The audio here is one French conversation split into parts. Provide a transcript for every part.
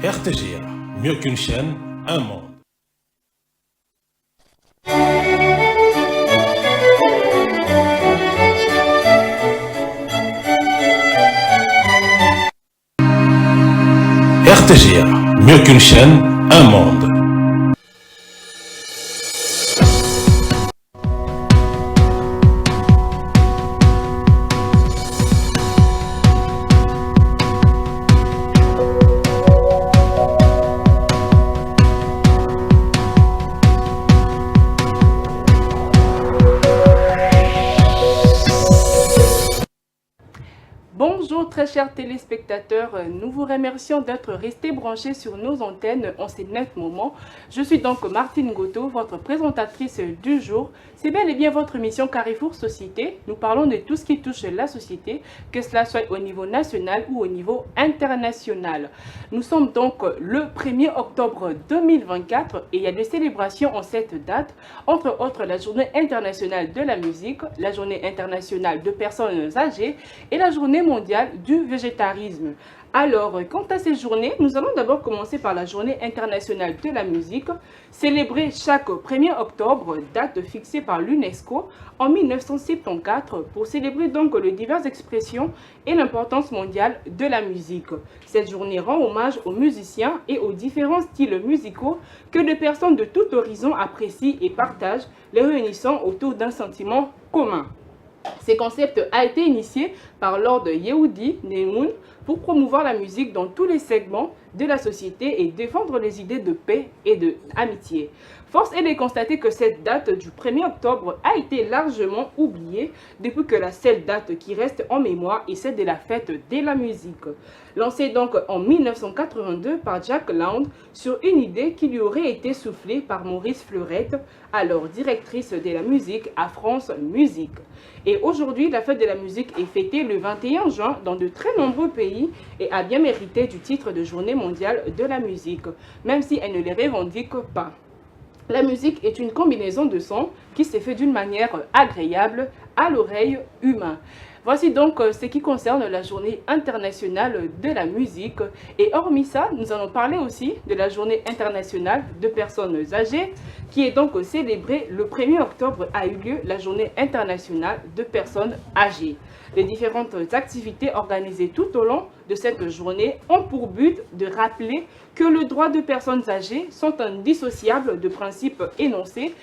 RTGA, mieux qu'une chaîne, un monde. RTGA, mieux qu'une chaîne, un monde. Bonjour très chers téléspectateurs, nous vous remercions d'être restés branchés sur nos antennes en ces 9 moments. Je suis donc Martine Goto, votre présentatrice du jour. C'est bel et bien votre émission Carrefour Société. Nous parlons de tout ce qui touche la société, que cela soit au niveau national ou au niveau international. Nous sommes donc le 1er octobre 2024 et il y a des célébrations en cette date, entre autres la journée internationale de la musique, la journée internationale de personnes âgées et la journée mondiale du végétarisme. Alors, quant à ces journées, nous allons d'abord commencer par la journée internationale de la musique, célébrée chaque 1er octobre, date fixée par l'UNESCO en 1974 pour célébrer donc les diverses expressions et l'importance mondiale de la musique. Cette journée rend hommage aux musiciens et aux différents styles musicaux que des personnes de tout horizon apprécient et partagent, les réunissant autour d'un sentiment commun. Ce concept a été initié par Lord Yehudi Menuhin pour promouvoir la musique dans tous les segments de la société et défendre les idées de paix et d'amitié. Force est de constater que cette date du 1er octobre a été largement oubliée depuis que la seule date qui reste en mémoire est celle de la fête de la musique. Lancée donc en 1982 par Jack Lang sur une idée qui lui aurait été soufflée par Maurice Fleurette, alors directrice de la musique à France Musique. Et aujourd'hui, la fête de la musique est fêtée le 21 juin dans de très nombreux pays et a bien mérité du titre de journée mondiale de la musique, même si elle ne les revendique pas. La musique est une combinaison de sons qui se fait d'une manière agréable à l'oreille humaine. Voici donc ce qui concerne la journée internationale de la musique. Et hormis ça, nous allons parler aussi de la journée internationale de personnes âgées qui est donc célébrée le 1er octobre a eu lieu la journée internationale de personnes âgées. Les différentes activités organisées tout au long de cette journée ont pour but de rappeler que les droits de personnes âgées sont indissociables de principes énoncés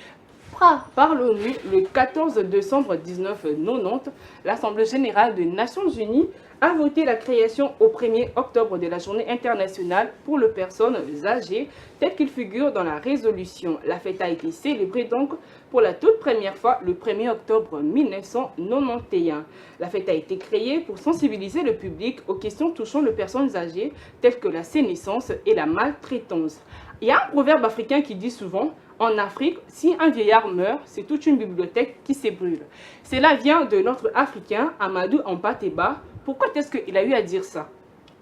par l'ONU le 14 décembre 1990. L'Assemblée générale des Nations unies a voté la création au 1er octobre de la journée internationale pour les personnes âgées, telle qu'il figure dans la résolution. La fête a été célébrée donc pour la toute première fois le 1er octobre 1991. La fête a été créée pour sensibiliser le public aux questions touchant les personnes âgées, telles que la sénescence et la maltraitance. Il y a un proverbe africain qui dit souvent: en Afrique, si un vieillard meurt, c'est toute une bibliothèque qui s'ébrulle. Cela vient de notre Africain Amadou Ampateba. Pourquoi est-ce qu'il a eu à dire ça?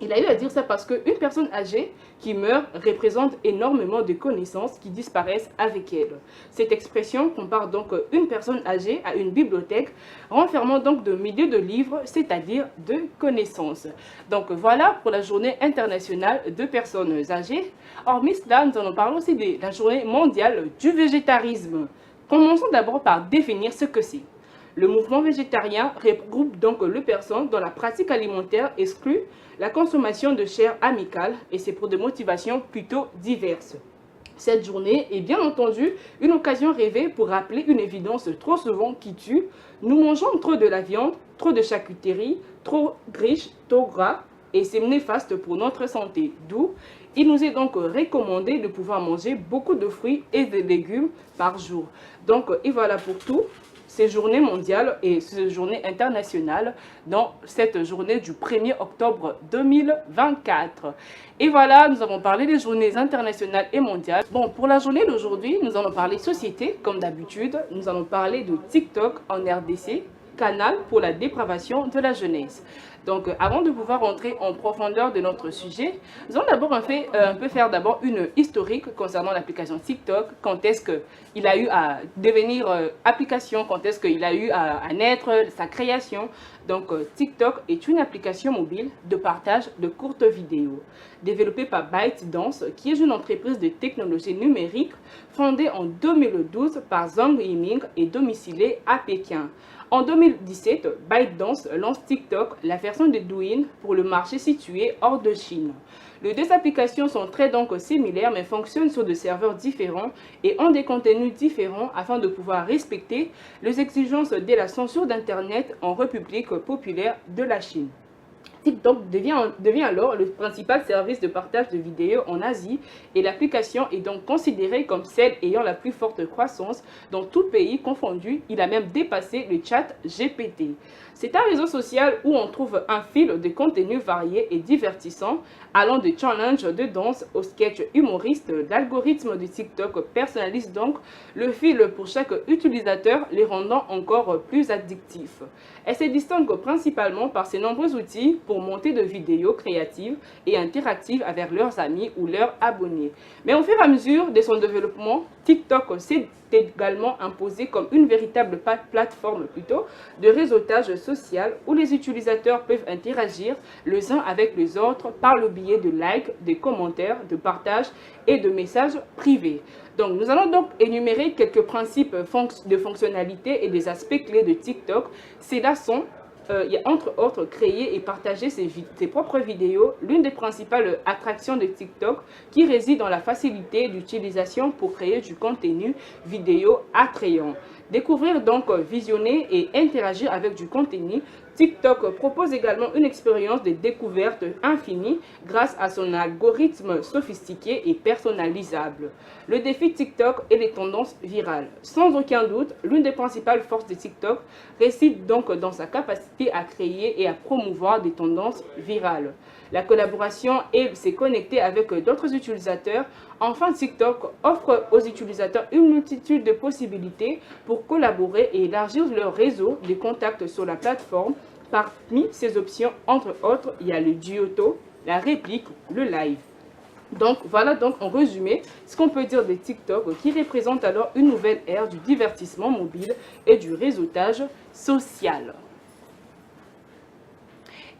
Il a eu à dire ça parce qu'une personne âgée qui meurt représente énormément de connaissances qui disparaissent avec elle. Cette expression compare donc une personne âgée à une bibliothèque renfermant donc de milliers de livres, c'est-à-dire de connaissances. Donc voilà pour la journée internationale de personnes âgées. Hormis cela, nous allons parler aussi de la journée mondiale du végétarisme. Commençons d'abord par définir ce que c'est. Le mouvement végétarien regroupe donc les personnes dont la pratique alimentaire exclut la consommation de chair amicale et c'est pour des motivations plutôt diverses. Cette journée est bien entendu une occasion rêvée pour rappeler une évidence trop souvent qui tue. Nous mangeons trop de la viande, trop de charcuterie, trop riche, trop gras et c'est néfaste pour notre santé. D'où il nous est donc recommandé de pouvoir manger beaucoup de fruits et de légumes par jour. Donc, et voilà pour tout. Ces journées mondiales et ces journées internationales dans cette journée du 1er octobre 2024. Et voilà, nous avons parlé des journées internationales et mondiales. Bon, pour la journée d'aujourd'hui, nous allons parler société, comme d'habitude. Nous allons parler de TikTok en RDC, canal pour la dépravation de la jeunesse. Donc, avant de pouvoir rentrer en profondeur de notre sujet, nous allons d'abord faire d'abord une historique concernant l'application TikTok. Quand est-ce qu'il a eu à devenir application, quand est-ce qu'il a eu à naître, sa création. Donc, TikTok est une application mobile de partage de courtes vidéos, développée par ByteDance, qui est une entreprise de technologie numérique fondée en 2012 par Zhang Yiming et domicilée à Pékin. En 2017, ByteDance lance TikTok, la version de Douyin, pour le marché situé hors de Chine. Les deux applications sont très similaires mais fonctionnent sur des serveurs différents et ont des contenus différents afin de pouvoir respecter les exigences de la censure d'Internet en République populaire de la Chine. TikTok devient alors le principal service de partage de vidéos en Asie et l'application est donc considérée comme celle ayant la plus forte croissance dans tout pays confondu. Il a même dépassé le chat GPT. C'est un réseau social où on trouve un fil de contenus variés et divertissants, allant de challenges de danse au sketch humoriste. L'algorithme de TikTok personnalise donc le fil pour chaque utilisateur, les rendant encore plus addictifs. Elle se distingue principalement par ses nombreux outils pour monter de vidéos créatives et interactives avec leurs amis ou leurs abonnés. Mais au fur et à mesure de son développement, TikTok s'est également imposé comme une véritable plateforme de réseautage social où les utilisateurs peuvent interagir les uns avec les autres par le biais de likes, de commentaires, de partages et de messages privés. Donc, nous allons donc énumérer quelques principes de fonctionnalité et des aspects clés de TikTok. Ceux-là sont il y a entre autres créer et partager ses propres vidéos, l'une des principales attractions de TikTok qui réside dans la facilité d'utilisation pour créer du contenu vidéo attrayant. Découvrir donc, visionner et interagir avec du contenu. TikTok propose également une expérience de découverte infinie grâce à son algorithme sophistiqué et personnalisable. Le défi TikTok et les tendances virales. Sans aucun doute, l'une des principales forces de TikTok réside donc dans sa capacité à créer et à promouvoir des tendances virales. La collaboration et se connecter avec d'autres utilisateurs. Enfin, TikTok offre aux utilisateurs une multitude de possibilités pour collaborer et élargir leur réseau de contacts sur la plateforme. Parmi ces options, entre autres, il y a le duotto, la réplique, le live. Donc voilà donc en résumé ce qu'on peut dire de TikTok qui représente alors une nouvelle ère du divertissement mobile et du réseautage social.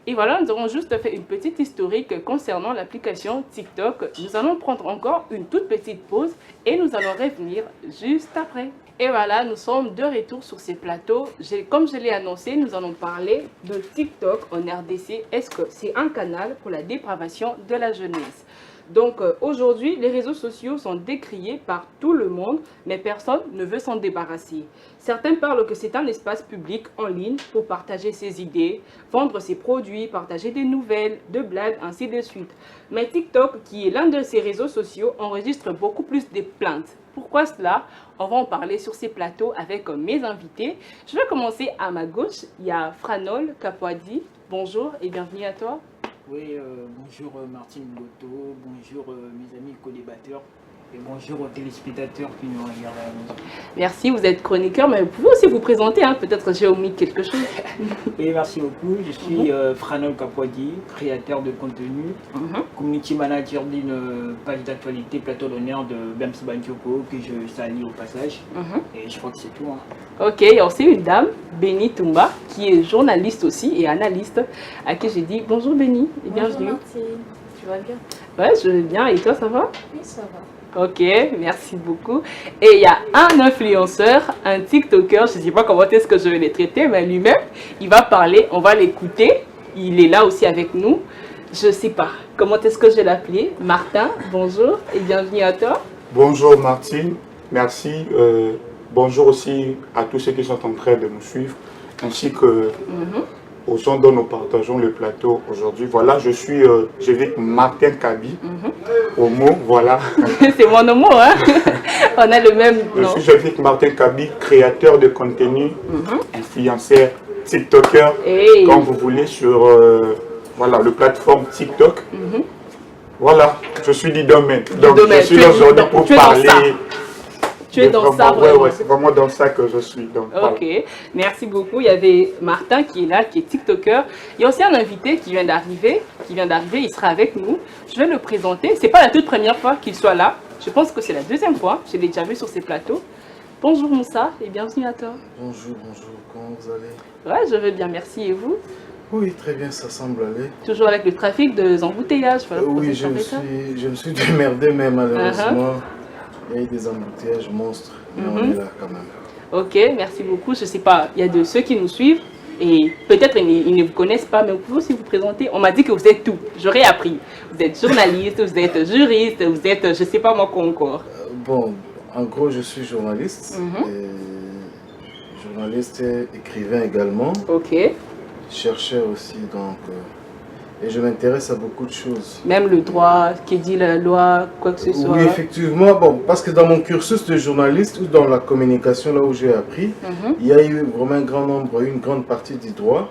Et voilà, nous avons juste fait une petite historique concernant l'application TikTok. Nous allons prendre encore une toute petite pause et nous allons revenir juste après. Et voilà, nous sommes de retour sur ces plateaux. Comme je l'ai annoncé, nous allons parler de TikTok en RDC. Est-ce que c'est un canal pour la dépravation de la jeunesse? Donc aujourd'hui, les réseaux sociaux sont décriés par tout le monde, mais personne ne veut s'en débarrasser. Certains parlent que c'est un espace public en ligne pour partager ses idées, vendre ses produits, partager des nouvelles, de blagues, ainsi de suite. Mais TikTok, qui est l'un de ces réseaux sociaux, enregistre beaucoup plus de plaintes. Pourquoi cela? On va en parler sur ces plateaux avec mes invités. Je vais commencer à ma gauche. Il y a Franol Kapwadi. Bonjour et bienvenue à toi. Oui, bonjour Martine Goto, bonjour mes amis co-débatteurs et bonjour aux téléspectateurs qui nous regardent à la maison. Merci, vous êtes chroniqueur, mais vous pouvez aussi vous présenter, hein, peut-être j'ai omis quelque chose. Et merci beaucoup, je suis Franol Kapwadi, créateur de contenu, community manager d'une page d'actualité plateau d'honneur de Bems Bandioko que je salue au passage. Et je crois que c'est tout. Hein. Ok, il y a aussi une dame, Béni Toumba, qui est journaliste aussi et analyste, à qui j'ai dit bonjour Béni et bienvenue. Bonjour Martine, tu vas bien? Ouais, je vais bien, et toi ça va? Oui, ça va. Ok, merci beaucoup. Et il y a un influenceur, un TikToker, je ne sais pas comment est-ce que je vais les traiter, mais lui-même, il va parler, on va l'écouter. Il est là aussi avec nous. Je ne sais pas comment est-ce que je vais l'appeler. Martin, bonjour et bienvenue à toi. Bonjour Martine, merci. Bonjour aussi à tous ceux qui sont en train de nous suivre, ainsi que aux gens dont nous partageons le plateau aujourd'hui. Voilà, je vais Martin Kabi, au mot, voilà. C'est mon nom, hein. On a le même nom. Je suis Martin Kabi, créateur de contenu, influenceur, TikToker, comme vous voulez, sur voilà, le plateforme TikTok. Voilà, je suis du domaine. Donc, je suis là aujourd'hui pour parler. Tu es dans ça Ouais, vraiment. ouais, c'est vraiment dans ça que je suis. Donc, voilà. Ok, merci beaucoup. Il y avait Martin qui est là, qui est TikToker. Il y a aussi un invité qui vient d'arriver. Il sera avec nous. Je vais le présenter. C'est pas la toute première fois qu'il soit là. Je pense que c'est la deuxième fois. Je l'ai déjà vu sur ces plateaux. Bonjour Moussa et bienvenue à toi. Bonjour, comment vous allez? Ouais, je vais bien, merci. Et vous? Oui, très bien, ça semble aller. Toujours avec le trafic de embouteillages. Voilà, Oui, je me suis démerdé, mais malheureusement, il y a eu des embouteillages monstres. Mais on est là quand même. Ok, merci beaucoup. Je ne sais pas, il y a de ceux qui nous suivent et peut-être ils ne vous connaissent pas, mais vous pouvez aussi vous présenter. On m'a dit que vous êtes tout. J'aurais appris. Vous êtes journaliste, vous êtes juriste, vous êtes, je ne sais pas moi quoi encore. Bon, en gros, je suis journaliste. Journaliste et écrivain également. Ok. Chercheur aussi, donc. Et je m'intéresse à beaucoup de choses. Même le droit, qui dit la loi, quoi que ce soit. Oui, effectivement. Bon, parce que dans mon cursus de journaliste ou dans la communication, là où j'ai appris, il y a eu vraiment un grand nombre, une grande partie du droit.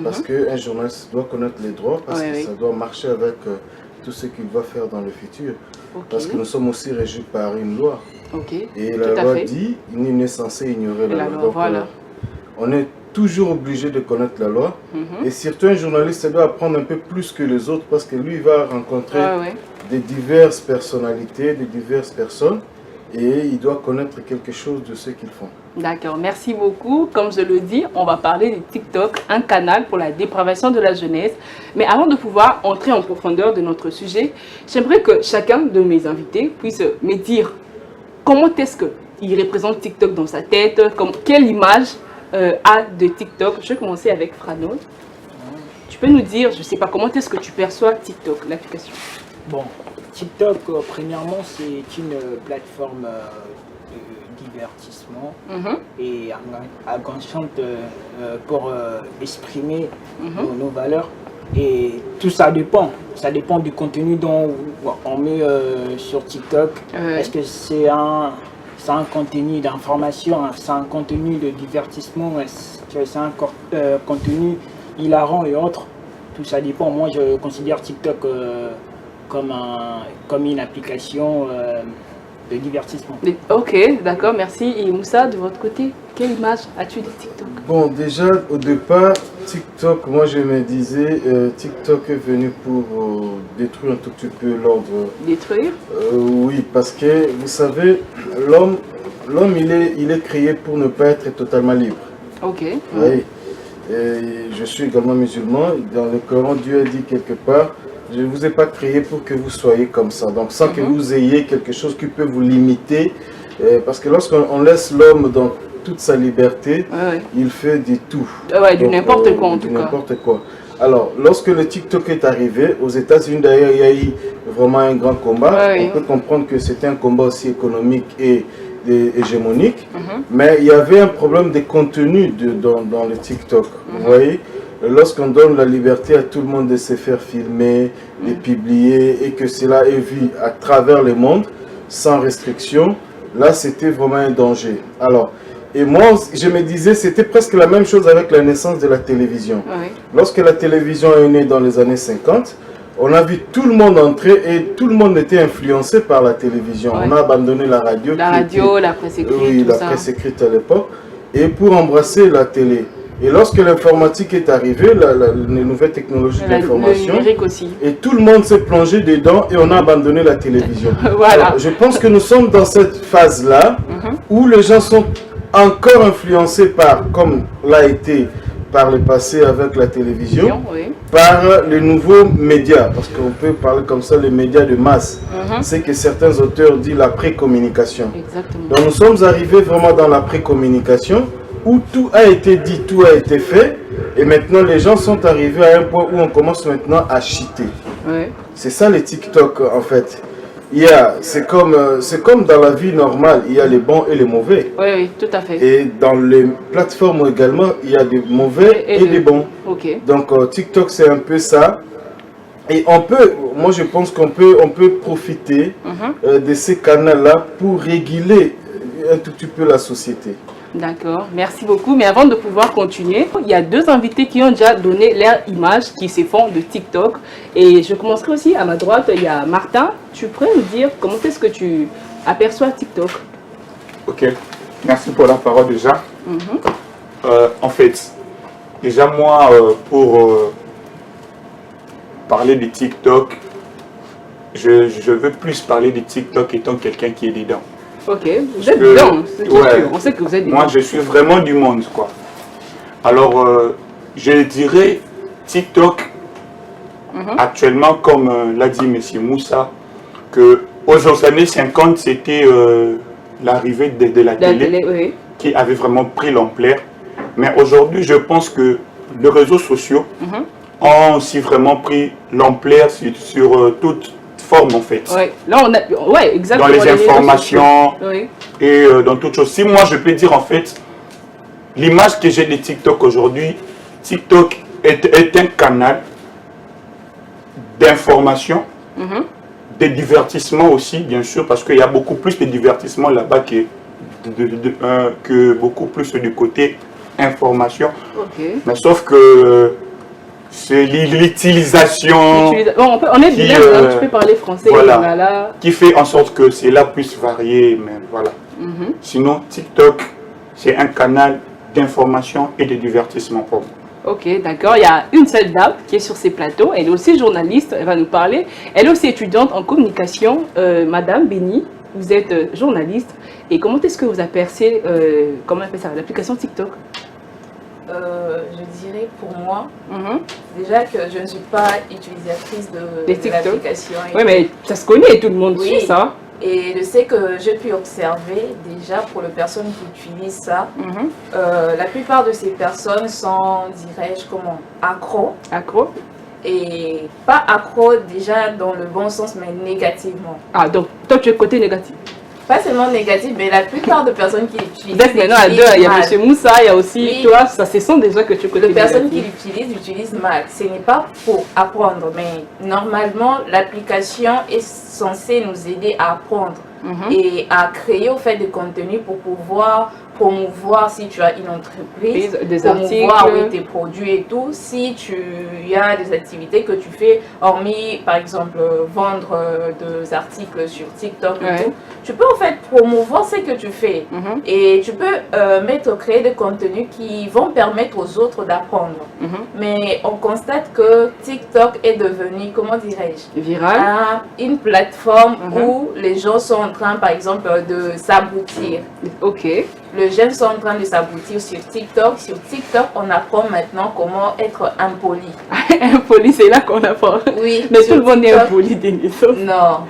Parce qu'un journaliste doit connaître les droits, parce que ça doit marcher avec tout ce qu'il va faire dans le futur. Parce que nous sommes aussi régis par une loi. Et la loi dit, nul n'est censé ignorer la loi. Donc, voilà. On est toujours obligé de connaître la loi. Et surtout un journaliste doit apprendre un peu plus que les autres parce que lui il va rencontrer de diverses personnalités, de diverses personnes et il doit connaître quelque chose de ce qu'ils font. D'accord, merci beaucoup. Comme je le dis, on va parler de TikTok, un canal pour la dépravation de la jeunesse. Mais avant de pouvoir entrer en profondeur de notre sujet, j'aimerais que chacun de mes invités puisse me dire comment est-ce qu'il représente TikTok dans sa tête, quelle image a de TikTok. Je vais commencer avec Frano. Tu peux nous dire, je ne sais pas, comment est-ce que tu perçois TikTok, l'application? Bon, TikTok, premièrement, c'est une plateforme de divertissement et engageante pour exprimer nos valeurs. Et tout ça dépend. Ça dépend du contenu dont on met sur TikTok. Est-ce que c'est un contenu d'information, c'est un contenu de divertissement, c'est un contenu hilarant et autres. Tout ça dépend. Moi, je considère TikTok comme une application de divertissement. Ok, d'accord, merci. Et Moussa, de votre côté, quelle image as-tu de TikTok? Bon, déjà, au départ, TikTok, moi je me disais, TikTok est venu pour détruire un tout petit peu l'ordre. Détruire? Oui, parce que, vous savez, l'homme il est créé pour ne pas être totalement libre. Ok. Oui. Et je suis également musulman. Dans le Coran, Dieu a dit quelque part, je ne vous ai pas créé pour que vous soyez comme ça. Donc sans que vous ayez quelque chose qui peut vous limiter. Parce que lorsqu'on laisse l'homme dans toute sa liberté, il fait du tout. Ouais, du n'importe quoi en tout cas. N'importe quoi. Alors, lorsque le TikTok est arrivé, aux États-Unis d'ailleurs, il y a eu vraiment un grand combat. On peut comprendre que c'était un combat aussi économique et hégémonique. Mais il y avait un problème de contenu dans le TikTok. Vous voyez, lorsqu'on donne la liberté à tout le monde de se faire filmer, de publier et que cela est vu à travers le monde, sans restriction, là c'était vraiment un danger. Alors, et moi, je me disais, c'était presque la même chose avec la naissance de la télévision. Lorsque la télévision est née dans les années 50, on a vu tout le monde entrer et tout le monde était influencé par la télévision. On a abandonné la radio. La presse écrite, oui, la presse écrite à l'époque. Et pour embrasser la télé. Et lorsque l'informatique est arrivée, les nouvelles technologies d'information, et tout le monde s'est plongé dedans et on a abandonné la télévision. Voilà. Alors, je pense que nous sommes dans cette phase-là où les gens sont encore influencés par, comme l'a été par le passé avec la télévision, par les nouveaux médias, parce qu'on peut parler comme ça, les médias de masse. C'est que certains auteurs disent la précommunication. Donc nous sommes arrivés vraiment dans la précommunication où tout a été dit, tout a été fait, et maintenant les gens sont arrivés à un point où on commence maintenant à cheater. C'est ça les TikTok en fait. C'est comme dans la vie normale, il y a les bons et les mauvais. Oui, tout à fait. Et dans les plateformes également, il y a des mauvais et des bons. Donc TikTok c'est un peu ça. Et moi je pense qu'on peut profiter de ces canaux-là pour réguler un tout petit peu la société. D'accord, merci beaucoup. Mais avant de pouvoir continuer, il y a deux invités qui ont déjà donné leur image qui se font de TikTok. Et je commencerai aussi à ma droite, il y a Martin. Tu pourrais nous dire comment est-ce que tu aperçois TikTok? Ok, merci pour la parole déjà. En fait, déjà moi, pour parler de TikTok, je veux plus parler de TikTok étant quelqu'un qui est dedans. Ok, vous êtes dedans, c'est sûr. On sait que vous êtes dedans. Moi, je suis vraiment du monde, quoi. Alors, je dirais TikTok, actuellement, comme l'a dit M. Moussa, que aux années 50, c'était l'arrivée de la télé, oui, qui avait vraiment pris l'ampleur. Mais aujourd'hui, je pense que les réseaux sociaux ont aussi vraiment pris l'ampleur sur toute forme, en fait. Oui, là on a, ouais, exactement. Dans les informations oui. et dans toute chose. Si moi, je peux dire, en fait, l'image que j'ai de TikTok aujourd'hui, TikTok est un canal d'information, de divertissement aussi, bien sûr, parce qu'il y a beaucoup plus de divertissement là-bas que beaucoup plus du côté information. Mais sauf que c'est l'utilisation. Bon, on est bilingue, tu peux parler français, voilà, qui fait en sorte que c'est là plus varié, mais voilà. Sinon, TikTok, c'est un canal d'information et de divertissement pour moi. Ok, d'accord. Il y a une seule dame qui est sur ces plateaux. Elle est aussi journaliste, elle va nous parler. Elle est aussi étudiante en communication. Madame Béni, vous êtes journaliste. Et comment est-ce que vous apercevez, comment on appelle ça, l'application TikTok? Je dirais pour moi, déjà que je ne suis pas utilisatrice de l'application. Oui, mais ça se connaît, tout le monde suit ça. Et je sais que j'ai pu observer déjà pour les personnes qui utilisent ça, la plupart de ces personnes sont, dirais-je, comment, accros. Accros. Et pas accros déjà dans le bon sens, mais négativement. Ah, donc toi tu es côté négatif. Pas seulement négatif, mais la plupart de personnes qui l'utilisent. Donc maintenant à deux, il y a M. Moussa, il y a aussi toi, ça ce sont des gens que tu connais. Les personnes qui l'utilisent mal. Ce n'est pas pour apprendre, mais normalement l'application est censée nous aider à apprendre et à créer au fait de contenu pour pouvoir promouvoir si tu as une entreprise, des promouvoir articles, tes produits et tout. Si tu as des activités que tu fais, hormis par exemple vendre des articles sur TikTok et tout, tu peux en fait promouvoir ce que tu fais et tu peux créer des contenus qui vont permettre aux autres d'apprendre. Mais on constate que TikTok est devenu, comment dirais-je, viral, une plateforme où les gens sont en train par exemple de s'aboutir. Ok. Les jeunes sont en train de s'aboutir sur TikTok. Sur TikTok, on apprend maintenant comment être impoli. Impoli, c'est là qu'on apprend. Oui. Mais tout le monde est impoli, Denison. Non.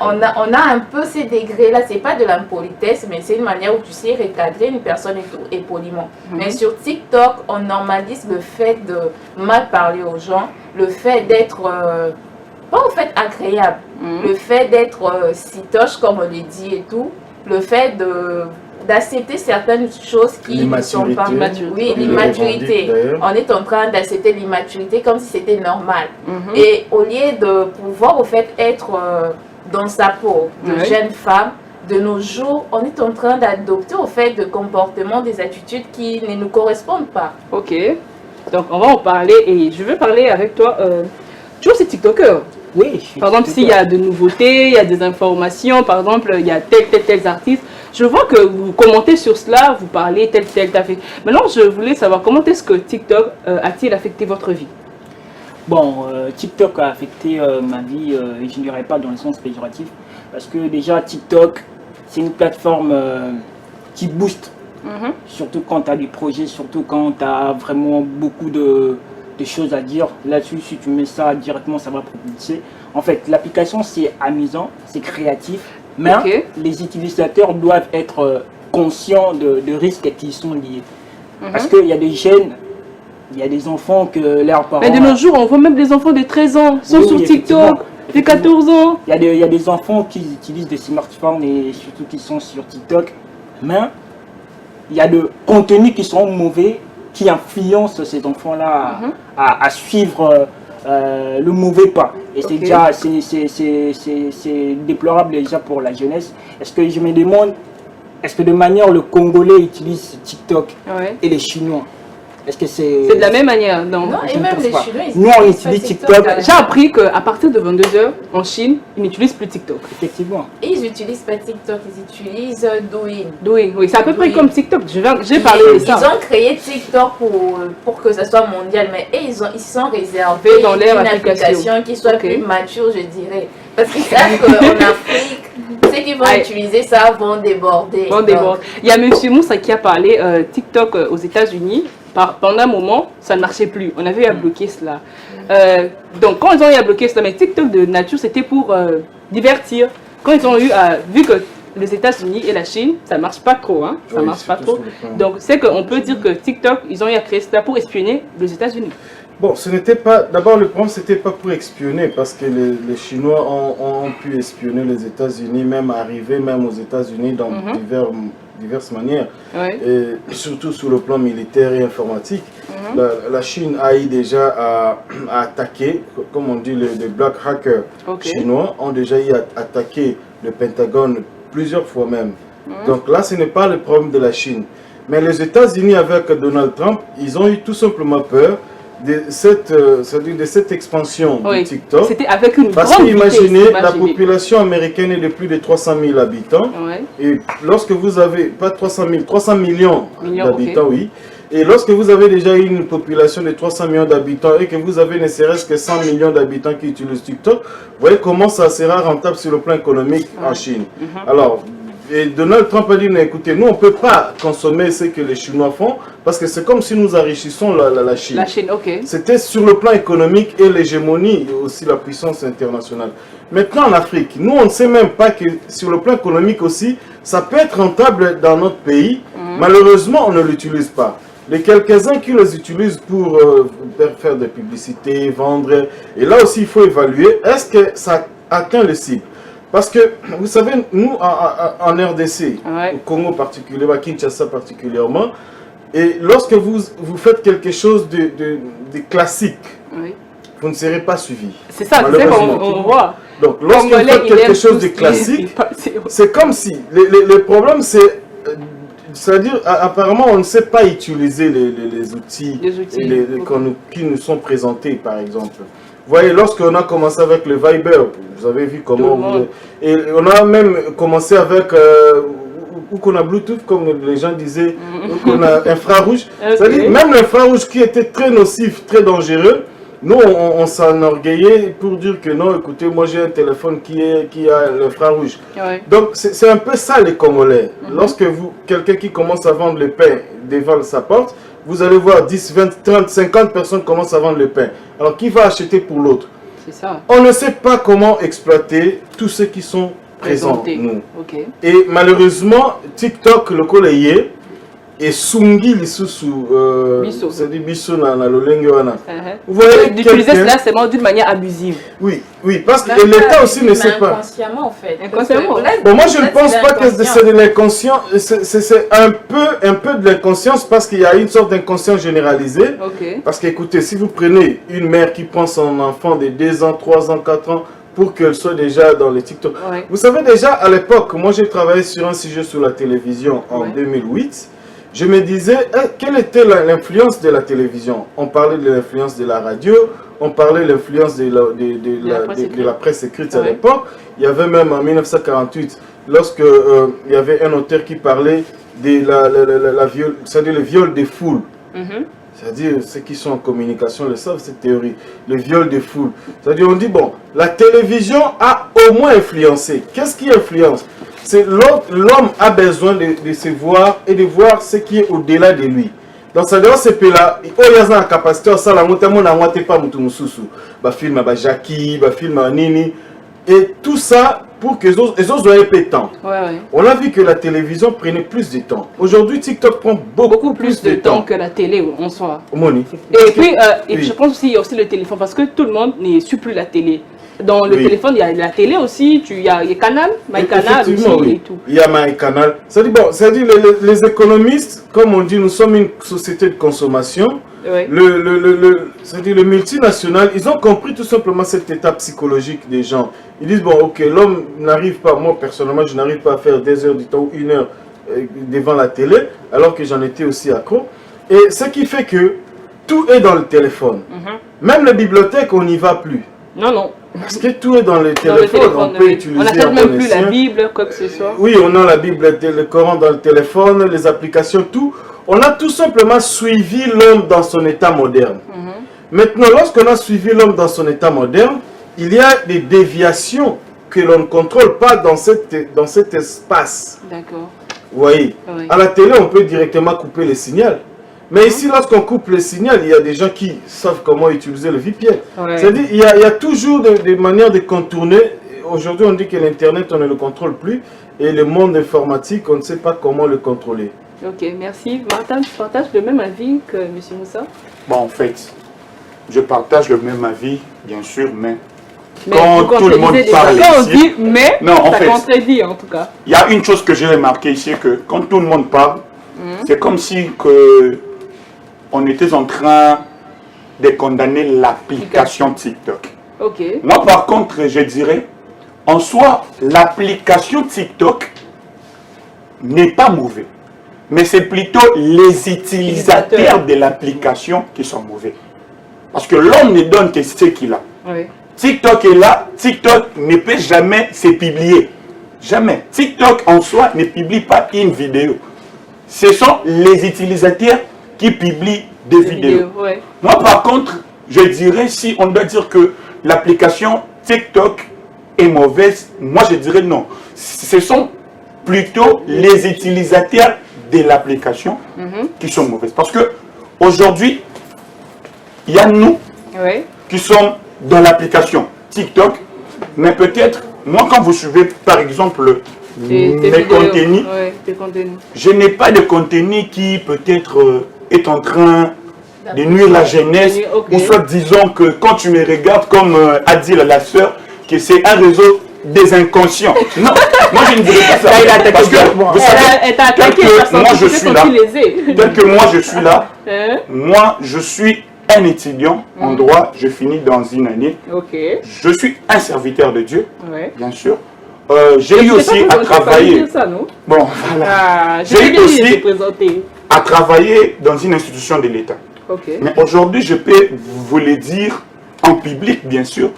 On a un peu ces degrés-là. C'est pas de l'impolitesse, mais c'est une manière où tu sais recadrer une personne et tout, et poliment. Mais sur TikTok, on normalise le fait de mal parler aux gens, le fait d'être pas au fait agréable, le fait d'être sitoche, comme on le dit et tout, le fait d'accepter certaines choses qui ne sont pas... Oui, l'immaturité. On est en train d'accepter l'immaturité comme si c'était normal. Et au lieu de pouvoir au fait être dans sa peau de jeune femme, de nos jours, on est en train d'adopter au fait de comportements, des attitudes qui ne nous correspondent pas. Ok. Donc on va en parler et je veux parler avec toi. Tu vois ces TikTokers? Oui. Par exemple, s'il y a de nouveautés, il y a des informations, par exemple, il y a tel artiste. Je vois que vous commentez sur cela, vous parlez tel t'as fait. Maintenant, je voulais savoir comment est-ce que TikTok a-t-il affecté votre vie? Bon, TikTok a affecté ma vie, et je ne dirais pas dans le sens péjoratif, parce que déjà TikTok, c'est une plateforme qui booste, surtout quand tu as des projets, surtout quand tu as vraiment beaucoup de choses à dire. Là-dessus, si tu mets ça directement, ça va propulser. En fait, l'application, c'est amusant, c'est créatif, mais les utilisateurs doivent être conscients de risques qui y sont liés. Parce qu'il y a des jeunes, il y a des enfants que leurs parents... Mais de nos jours, on voit même des enfants de 13 ans sont sur TikTok, de 14 ans. Il y a des enfants qui utilisent des smartphones et surtout qui sont sur TikTok, mais il y a des contenus qui sont mauvais, qui influencent ces enfants-là à suivre le mauvais pas. Et c'est déjà, c'est déplorable déjà pour la jeunesse. Est-ce que je me demande, est-ce que de manière le Congolais utilise TikTok et les Chinois? Est-ce que c'est... C'est de la même manière, non? Non, Je et ne même pense les pas. Chinois, ils Nous, on utilisent pas utilise TikTok. TikTok. J'ai appris qu'à partir de 22h, en Chine, ils n'utilisent plus TikTok. Effectivement. Et ils n'utilisent pas TikTok, ils utilisent Douyin. Oui, oui, c'est à peu près Oui. comme TikTok. J'ai parlé de Ils ça. ont créé TikTok pour que ça soit mondial, mais ils sont réservés Dans leur une application. qui soit Ok. plus mature, je dirais. Parce qu'ils savent qu'en Afrique, ceux qui vont Aïe. utiliser ça vont déborder. Bon, Donc, d'abord, il y a Monsieur Moussa qui a parlé TikTok aux États-Unis. Pendant un moment, ça ne marchait plus. On avait eu à bloquer cela. Donc, quand ils ont eu à bloquer cela, mais TikTok de nature, c'était pour divertir. Quand ils ont eu vu que les États-Unis et la Chine, ça ne marche pas trop. Hein, ça Oui, marche pas surtout trop. sur le plan. Donc, c'est qu'on peut dire que TikTok, ils ont eu à créer cela pour espionner les États-Unis. Bon, ce n'était pas. D'abord, le problème, c'était pas pour espionner, parce que les Chinois ont pu espionner les États-Unis, même arriver même aux États-Unis dans diverses manières, Ouais. et surtout sur le plan militaire et informatique. La Chine a eu déjà à attaquer, comme on dit, les black hackers Ok. chinois ont déjà eu à attaquer le Pentagone plusieurs fois même. Donc là, ce n'est pas le problème de la Chine. Mais les États-Unis, avec Donald Trump, ils ont eu tout simplement peur de cette expansion Oui. de TikTok. C'était avec une Parce grande qu'imaginez, vitesse, la population américaine est de plus de 300 000 habitants. Ouais. Et lorsque vous avez, pas 300 000, 300 millions Millions, d'habitants, ok. oui. Et lorsque vous avez déjà une population de 300 millions d'habitants et que vous avez ne serait-ce que 100 millions d'habitants qui utilisent TikTok, vous voyez comment ça sera rentable sur le plan économique en Chine. Alors, et Donald Trump a dit, mais écoutez, nous on ne peut pas consommer ce que les Chinois font parce que c'est comme si nous enrichissons la Chine. La Chine, ok. C'était sur le plan économique et l'hégémonie et aussi la puissance internationale. Maintenant en Afrique, nous on ne sait même pas que sur le plan économique aussi, ça peut être rentable dans notre pays. Malheureusement, on ne l'utilise pas. Les quelques-uns qui les utilisent pour faire des publicités, vendre, et là aussi il faut évaluer, est-ce que ça atteint le cible? Parce que, vous savez, nous en RDC, Ouais. au Congo particulièrement, à Kinshasa particulièrement, et lorsque vous faites quelque chose de classique, Oui. vous ne serez pas suivi. C'est ça, c'est Malheureusement. qu'on voit. Donc, lorsque vous Congolais, faites il aime quelque chose tout de ce qui est classique, passé. c'est comme si, le problème c'est-à-dire, apparemment, on ne sait pas utiliser les outils, Les outils, qui nous sont présentés, par exemple. Vous voyez, lorsqu'on a commencé avec le Viber, vous avez vu comment... Tout le monde. Et on a même commencé avec... ou qu'on a Bluetooth, comme les gens disaient, ou qu'on a infrarouge. Ok. C'est-à-dire, même l'infrarouge qui était très nocif, très dangereux, nous, on s'enorgueillait pour dire que non, écoutez, moi j'ai un téléphone qui a l'infrarouge. Ouais. Donc, c'est un peu ça les Congolais. Lorsque quelqu'un qui commence à vendre le pain devant sa porte, vous allez voir 10, 20, 30, 50 personnes commencent à vendre le pain. Alors, qui va acheter pour l'autre? C'est ça. On ne sait pas comment exploiter tous ceux qui sont présents, Présenté. nous. Ok. Et malheureusement, TikTok, le collier, et Sungi Lisusu, Biso. c'est-à-dire Biso na lolenge wana. Uh-huh. Vous voyez D'utiliser quelqu'un- cela seulement d'une manière abusive. Oui, parce que Même l'État pas aussi ne mais sait pas. inconsciemment, en fait. Inconsciemment. Parce que là, Bon, moi je ne là, pense c'est pas que l'inconscient. c'est de l'inconscient, c'est un peu de l'inconscience parce qu'il y a une sorte d'inconscient généralisé. Ok. Parce qu'écoutez, si vous prenez une mère qui prend son enfant de 2 ans, 3 ans, 4 ans pour qu'elle soit déjà dans les TikTok. Ouais. Vous savez déjà à l'époque, moi j'ai travaillé sur un sujet sur la télévision en Ouais. 2008. Je me disais, quelle était l'influence de la télévision? On parlait de l'influence de la radio, on parlait de l'influence de la presse écrite à Ouais. l'époque. Il y avait même en 1948, lorsque il y avait un auteur qui parlait de c'est-à-dire le viol des foules. Mhm. C'est-à-dire, ceux qui sont en communication le savent, cette théorie, le viol des foules. C'est-à-dire, on dit, bon, la télévision a au moins influencé. Qu'est-ce qui influence? C'est l'homme a besoin de se voir et de voir ce qui est au-delà de lui. Donc, ça veut dire que là, il y a la capacité, ça, la montagne, on n'a pas de film, Jackie, film Nini, et tout ça pour que les autres soient épétants. Ouais. On a vu que la télévision prenait plus de temps. Aujourd'hui, TikTok prend beaucoup plus de temps. que la télé en soi. Moni. Et puis, Oui. je pense aussi il y a aussi le téléphone parce que tout le monde ne suit plus la télé. Dans le Oui. téléphone, il y a la télé aussi, il y a Canal, MyCanal aussi Effectivement, oui. et tout. Il y a MyCanal. C'est-à-dire, bon, les économistes, comme on dit, nous sommes une société de consommation. Ouais. C'est-à-dire le multinational, ils ont compris tout simplement cette étape psychologique des gens. Ils disent, bon, ok, l'homme n'arrive pas, moi personnellement, je n'arrive pas à faire 2 heures du temps ou 1 heure devant la télé, alors que j'en étais aussi accro. Et ce qui fait que tout est dans le téléphone. Même la bibliothèque, on n'y va plus. Non, non. Parce que tout est dans le Dans le téléphone. On peut oui. utiliser On n'achète un même plus la phonicien. Bible, quoi que ce soit. Oui, on a la Bible, le Coran dans le téléphone, les applications, tout. On a tout simplement suivi l'homme dans son état moderne. Maintenant, lorsqu'on a suivi l'homme dans son état moderne, il y a des déviations que l'on ne contrôle pas dans cet espace. D'accord. Vous voyez, Oui. à la télé, on peut directement couper le signal. Mais ici, lorsqu'on coupe le signal, il y a des gens qui savent comment utiliser le VPN. Ouais. C'est-à-dire qu'il y a toujours des manières de contourner. Aujourd'hui, on dit que l'Internet, on ne le contrôle plus. Et le monde informatique, on ne sait pas comment le contrôler. Ok, merci. Martin, tu partages le même avis que M. Moussa? Bon, en fait, je partage le même avis, bien sûr, mais Mais quand vous tout le monde contredisez déjà. parle Quand on ici, dit mais, Non, en ça fait. contredit en tout cas. il y a une chose que j'ai remarqué ici, que quand tout le monde parle, c'est comme si que on était en train de condamner l'application TikTok. Ok. Moi, par contre, je dirais, en soi, l'application TikTok n'est pas mauvais. Mais c'est plutôt les utilisateurs de l'application qui sont mauvais. Parce que l'homme ne donne que ce qu'il a. Oui. TikTok est là, TikTok ne peut jamais se publier. Jamais. TikTok en soi ne publie pas une vidéo. Ce sont les utilisateurs qui publient des vidéos. Ouais. Moi, par contre, je dirais, si on doit dire que l'application TikTok est mauvaise, moi je dirais non. Ce sont plutôt les utilisateurs de l'application qui sont mauvaises. Parce que aujourd'hui, il y a nous Ouais. qui sommes dans l'application TikTok, mais peut-être, moi quand vous suivez par exemple mes contenus, Ouais, tes contenus. je n'ai pas de contenu qui peut-être est en train de nuire la jeunesse, Ok. ou soit disons que quand tu me regardes comme a dit la sœur, que c'est un réseau des inconscients. Non, moi je ne dirais pas ça. Parce que vous savez, Elle t'a tel attaqué que parce moi je que suis sont là, lésés. tel que moi je suis là, Hein? moi je suis un étudiant en droit, je finis dans une année, Ok. je suis un serviteur de Dieu, Ouais. bien sûr. J'ai eu C'est aussi pas à vous, on peut pas travailler. dire ça, non? Bon, voilà. Ah, J'ai j'ai bien aussi- dit de te présenter. À travailler dans une institution de l'État. Ok. Mais aujourd'hui, je peux vous le dire en public, bien sûr.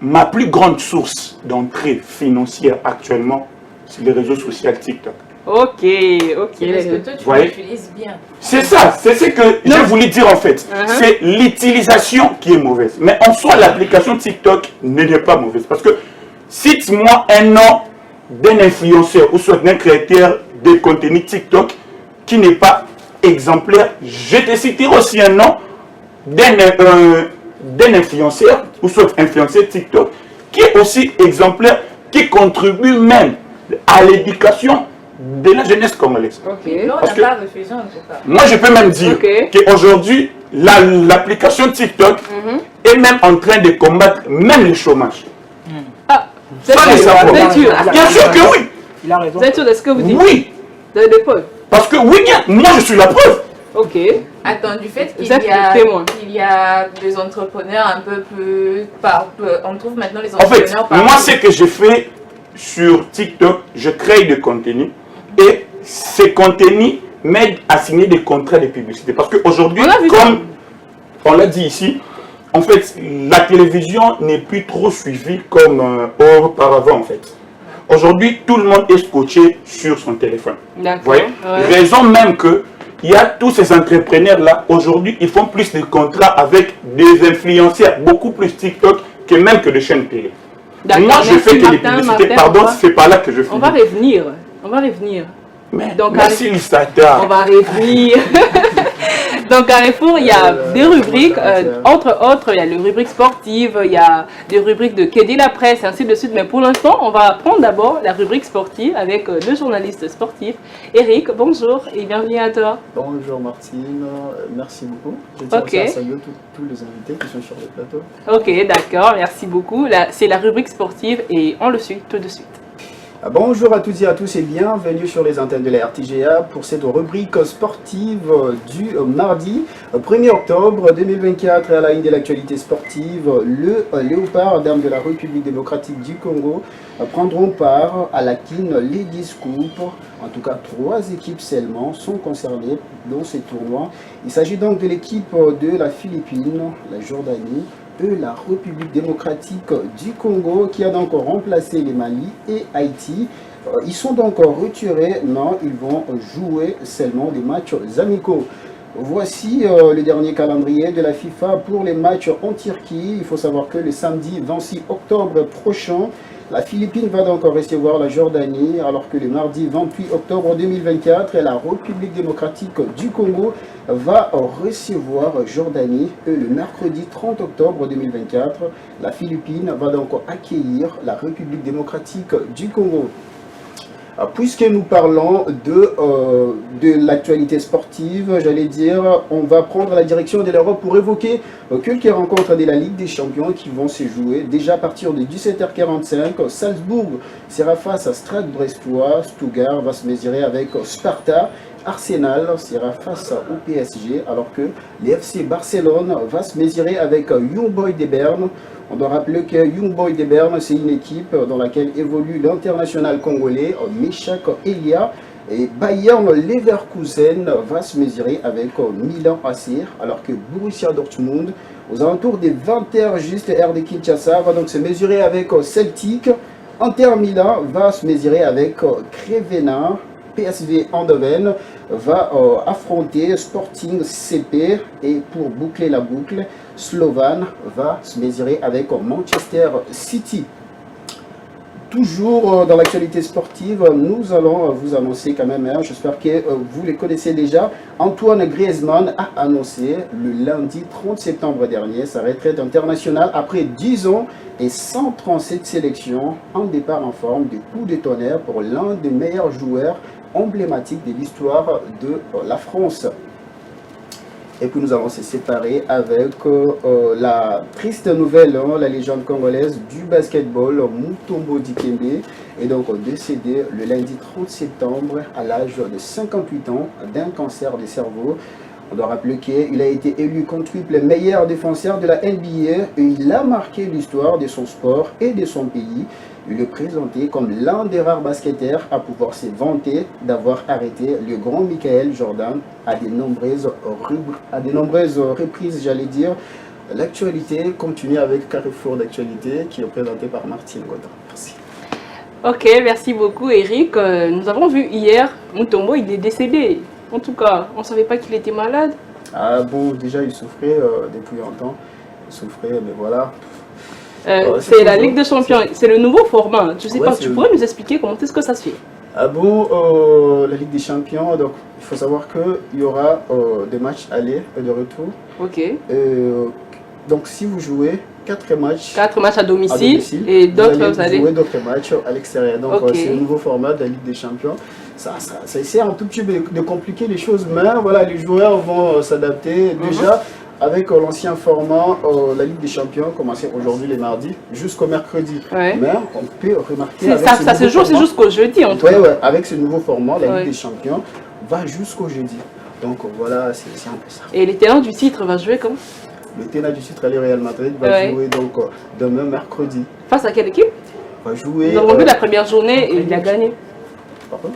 Ma plus grande source d'entrée financière actuellement, c'est les réseaux sociaux TikTok. Ok, ok. Parce que toi, tu voyez? l'utilises bien. C'est ça, c'est ce que j'ai voulu dire en fait. C'est l'utilisation qui est mauvaise. Mais en soi, l'application TikTok n'est pas mauvaise. Parce que cite-moi un nom d'un influenceur ou soit d'un créateur de contenu TikTok qui n'est pas exemplaire. Je te citerai aussi un nom d'un influenceur ou soit influenceur TikTok qui est aussi exemplaire, qui contribue même à l'éducation de la jeunesse congolaise. Ok. Là, on Parce n'a que- pas refusé en tout cas. Moi, je peux même dire Ok. qu'aujourd'hui, l'application TikTok est même en train de combattre même le chômage. Ah, vous Sans le êtes sûr? savoir. Vous êtes sûr? Bien sûr que oui. Il a raison. Vous êtes sûr de ce que vous dites? Oui. Vous avez des preuves? Parce que oui, bien, moi je suis la preuve. Ok. Attends, du fait qu'il Vous êtes y a, le témoin. qu'il y a des entrepreneurs un peu plus... on trouve maintenant les En fait, entrepreneurs par... moi, ce que je fais sur TikTok, je crée du contenu et ces contenus m'aident à signer des contrats de publicité. Parce qu'aujourd'hui, On a vu ça. comme on l'a dit ici, en fait, la télévision n'est plus trop suivie comme auparavant, en fait. Aujourd'hui, tout le monde est scotché sur son téléphone. Vous D'accord. voyez? Ouais. Raison même que il y a tous ces entrepreneurs-là, aujourd'hui, ils font plus de contrats avec des influenceurs, beaucoup plus TikTok que même que de chaînes télé. D'accord, Moi, je merci, fais que des Martin, publicités. Martin, Pardon, on va- c'est par là que je On va finis. revenir. On va revenir. Mais Donc, merci, Lissata. On va revenir. Donc Carrefour, il y a des rubriques, entre autres, il y a les rubriques sportives, il y a des rubriques de Kédé la presse, et ainsi de suite. Mais pour l'instant, on va prendre d'abord la rubrique sportive avec le journaliste sportif. Eric, bonjour et bienvenue à toi. Bonjour Martine, merci beaucoup. Je tiens Ok. aussi à saluer tous les invités qui sont sur le plateau. Ok, d'accord, merci beaucoup. C'est la rubrique sportive et on le suit tout de suite. Bonjour à toutes et à tous et bienvenue sur les antennes de la RTGA pour cette rubrique sportive du mardi 1er octobre 2024. À la une de l'actualité sportive, le Léopard d'armes de la République démocratique du Congo prendront part à la KIN Ladies Cup. En tout cas, 3 équipes seulement sont concernées dans ces tournois. Il s'agit donc de l'équipe de la Philippines, la Jordanie, la République démocratique du Congo qui a donc remplacé les Mali et Haïti. Ils sont donc retirés, non, ils vont jouer seulement des matchs amicaux. Voici le dernier calendrier de la FIFA pour les matchs en Turquie. Il faut savoir que le samedi 26 octobre prochain, la Philippine va donc recevoir la Jordanie, alors que le mardi 28 octobre 2024, la République démocratique du Congo va recevoir Jordanie. Et le mercredi 30 octobre 2024, la Philippine va donc accueillir la République démocratique du Congo. Puisque nous parlons de l'actualité sportive, j'allais dire, on va prendre la direction de l'Europe pour évoquer quelques rencontres de la Ligue des Champions qui vont se jouer déjà à partir de 17h45. Salzbourg sera face à Stade Brestois, Stuttgart va se mesurer avec Sparta, Arsenal sera face au PSG, alors que l'FC Barcelone va se mesurer avec Young Boys de Berne. On doit rappeler que Young Boys de Berne, c'est une équipe dans laquelle évolue l'international congolais Meshak Elia. Et Bayern Leverkusen va se mesurer avec Milan AC, alors que Borussia Dortmund, aux alentours des 20h juste, RD Kinshasa, va donc se mesurer avec Celtic. Inter Milan va se mesurer avec Crevena. PSV Eindhoven va affronter Sporting CP, et pour boucler la boucle, Slovan va se mesurer avec Manchester City. Toujours dans l'actualité sportive, nous allons vous annoncer quand même, j'espère que vous les connaissez déjà, Antoine Griezmann a annoncé le lundi 30 septembre dernier sa retraite internationale après 10 ans et 137 sélections, un départ en forme de coup de tonnerre pour l'un des meilleurs joueurs emblématiques de l'histoire de la France. Et puis nous allons se séparer avec la triste nouvelle, la légende congolaise du basketball, Mutombo Dikembe, est donc décédé le lundi 30 septembre à l'âge de 58 ans d'un cancer du cerveau. On doit rappeler qu'il a été élu quintuple meilleur défenseur de la NBA et il a marqué l'histoire de son sport et de son pays. Il est présenté comme l'un des rares basketteurs à pouvoir se vanter d'avoir arrêté le grand Michael Jordan à de nombreuses reprises, j'allais dire. L'actualité continue avec Carrefour d'actualité qui est présenté par Martine Godin. Merci. Ok, merci beaucoup Eric. Nous avons vu hier, Mutombo, il est décédé. En tout cas, on ne savait pas qu'il était malade. Ah bon, déjà il souffrait depuis longtemps. Il souffrait, mais voilà. C'est la Ligue des Champions, c'est le nouveau format. Je sais pas, tu pourrais nous expliquer comment est-ce que ça se fait? Ah bon, la Ligue des Champions, donc il faut savoir qu'il y aura des matchs aller et de retour. Ok. Donc si vous jouez 4 matchs à domicile et d'autres vous allez jouer d'autres matchs à l'extérieur. Donc c'est le nouveau format de la Ligue des Champions. Ça essaie un tout petit peu de compliquer les choses, mais voilà, les joueurs vont s'adapter. Déjà, avec l'ancien format, la Ligue des Champions commençait aujourd'hui les mardis jusqu'au mercredi. Ouais. Mais on peut remarquer. Ça se joue jusqu'au jeudi en tout cas. Ouais, avec ce nouveau format, la Ligue des Champions va jusqu'au jeudi. Donc voilà, c'est un peu ça. Et les tenants du titre va jouer comment? Le tenant du titre, le Real Madrid, va jouer donc demain mercredi. Face à quelle équipe? Va jouer. Nous avons vu la première journée et il a gagné. Pardon?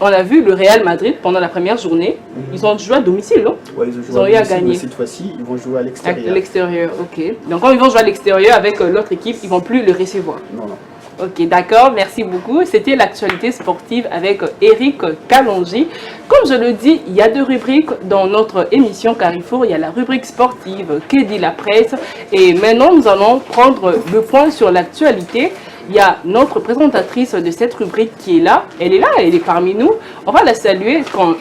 On a vu le Real Madrid pendant la première journée. Ils ont joué à domicile, non? Oui, ils ont eu à gagner. Cette fois-ci, ils vont jouer à l'extérieur. À l'extérieur, ok. Donc quand ils vont jouer à l'extérieur avec l'autre équipe, ils ne vont plus le recevoir. Non. Ok, d'accord, merci beaucoup. C'était l'actualité sportive avec Eric Kalonji. Comme je le dis, il y a 2 rubriques dans notre émission Carrefour. Il y a la rubrique sportive, que dit la presse. Et maintenant, nous allons prendre le point sur l'actualité. Il y a notre présentatrice de cette rubrique qui est là. Elle est parmi nous. On va la saluer quand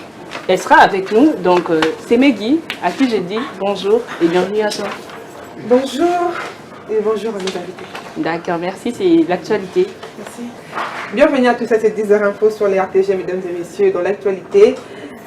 elle sera avec nous. Donc, c'est Meggy, à qui j'ai dit bonjour et bienvenue à toi. Bonjour et bonjour à nos invités. D'accord, merci, c'est l'actualité. Merci. Bienvenue à tous à cette 10h Info sur les RTG, mesdames et messieurs, dans l'actualité.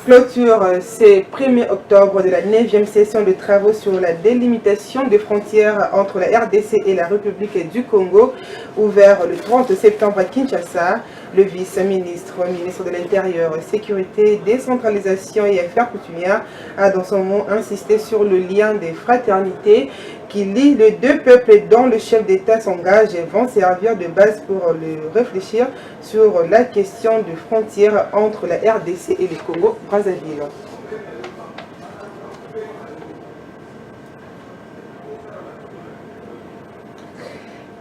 clôture ce 1er octobre de la 9e session de travaux sur la délimitation des frontières entre la RDC et la République du Congo, ouvert le 30 septembre à Kinshasa. Le vice-ministre, ministre de l'Intérieur, Sécurité, Décentralisation et Affaires coutumières a dans son mot insisté sur le lien des fraternités qui lie les deux peuples dont le chef d'État s'engage et vont servir de base pour réfléchir sur la question de frontières entre la RDC et le Congo-Brazzaville.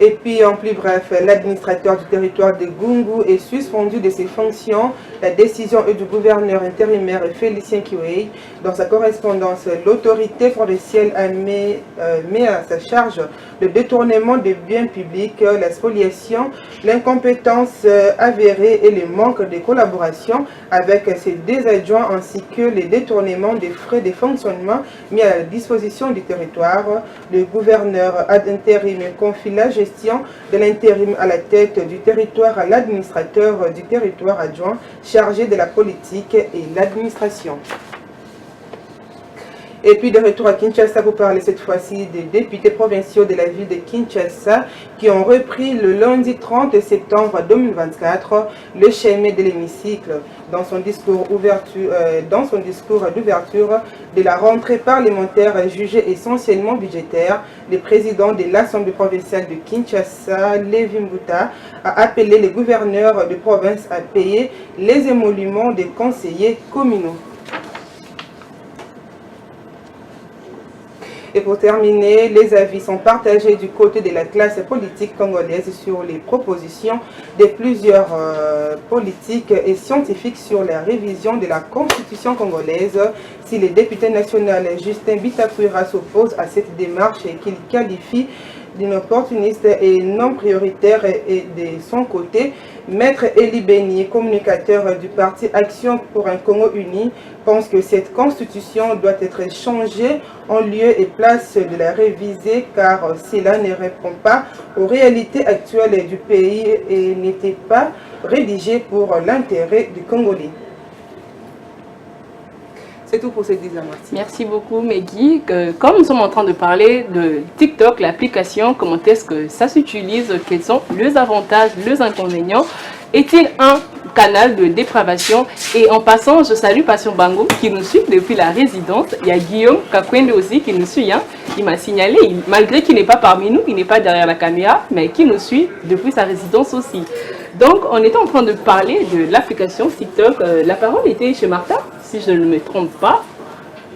Et puis, en plus bref, l'administrateur du territoire de Gungu est suspendu de ses fonctions. La décision est du gouverneur intérimaire Félicien Kiwei. Dans sa correspondance, l'autorité provinciale a mis à sa charge le détournement des biens publics, la spoliation, l'incompétence avérée et le manque de collaboration avec ses deux adjoints ainsi que les détournements des frais de fonctionnement mis à la disposition du territoire. Le gouverneur ad intérim confie la gestion de l'intérim à la tête du territoire à l'administrateur du territoire adjoint chargé de la politique et l'administration. Et puis de retour à Kinshasa pour parler cette fois-ci des députés provinciaux de la ville de Kinshasa qui ont repris le lundi 30 septembre 2024 le chemin de l'hémicycle. Dans son discours d'ouverture de la rentrée parlementaire jugée essentiellement budgétaire, le président de l'Assemblée provinciale de Kinshasa, Lévi Mbuta, a appelé les gouverneurs de province à payer les émoluments des conseillers communaux. Et pour terminer, les avis sont partagés du côté de la classe politique congolaise sur les propositions de plusieurs politiques et scientifiques sur la révision de la constitution congolaise. Si le député national Justin Bitakwira s'oppose à cette démarche et qu'il qualifie d'inopportuniste et non prioritaire, et de son côté, Maître Eli Beni, communicateur du parti Action pour un Congo uni, pense que cette constitution doit être changée en lieu et place de la réviser car cela ne répond pas aux réalités actuelles du pays et n'était pas rédigé pour l'intérêt du Congolais. C'est tout pour cette dizaine. Merci beaucoup, Meggy. Comme nous sommes en train de parler de TikTok, l'application, comment est-ce que ça s'utilise, quels sont les avantages, les inconvénients? Est-il un canal de dépravation? Et en passant, je salue Passion Bango qui nous suit depuis la résidence. Il y a Guillaume Kakwende aussi qui nous suit. Il m'a signalé, malgré qu'il n'est pas parmi nous, qu'il n'est pas derrière la caméra, mais qui nous suit depuis sa résidence aussi. Donc, on était en train de parler de l'application TikTok. La parole était chez Martha, si je ne me trompe pas.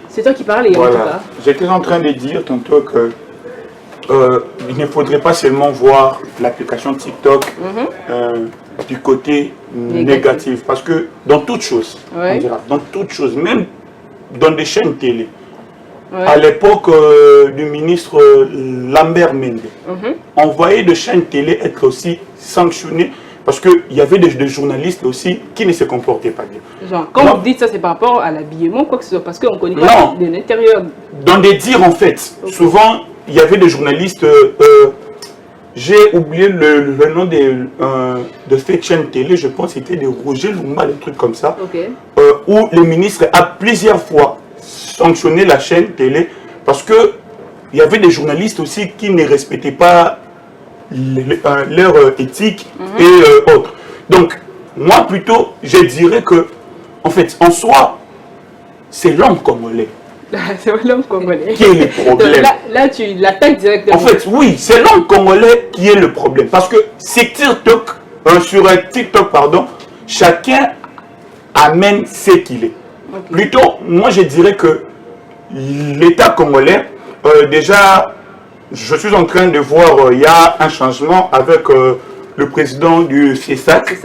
C'est toi qui parlais, voilà. En tout cas. J'étais en train de dire tantôt que il ne faudrait pas seulement voir l'application TikTok du côté négatif. Parce que dans toute chose, on dira, dans toute chose, même dans des chaînes télé, à l'époque du ministre Lambert Mende, on voyait des chaînes télé être aussi sanctionnées parce qu'il y avait des journalistes aussi qui ne se comportaient pas bien. Genre, quand vous dites ça, c'est par rapport à l'habillement, quoi que ce soit, parce qu'on connaît pas de l'intérieur. Dans des dires, en fait, souvent, il y avait des journalistes, j'ai oublié le nom de cette chaîne télé, je pense que c'était de Roger Lumba, des trucs comme ça, où le ministre a plusieurs fois sanctionné la chaîne télé parce qu'il y avait des journalistes aussi qui ne respectaient pas leur éthique et autres. Donc, moi plutôt, je dirais que, en fait, en soi, c'est l'homme congolais. C'est l'homme congolais. Qui est le problème. Donc là, tu l'attaques directement. En fait, oui, c'est l'homme congolais qui est le problème. Parce que c'est TikTok, sur un TikTok, pardon, chacun amène ce qu'il est. Plutôt, moi je dirais que l'État congolais, déjà, je suis en train de voir, il y a un changement avec le président du FIESAC,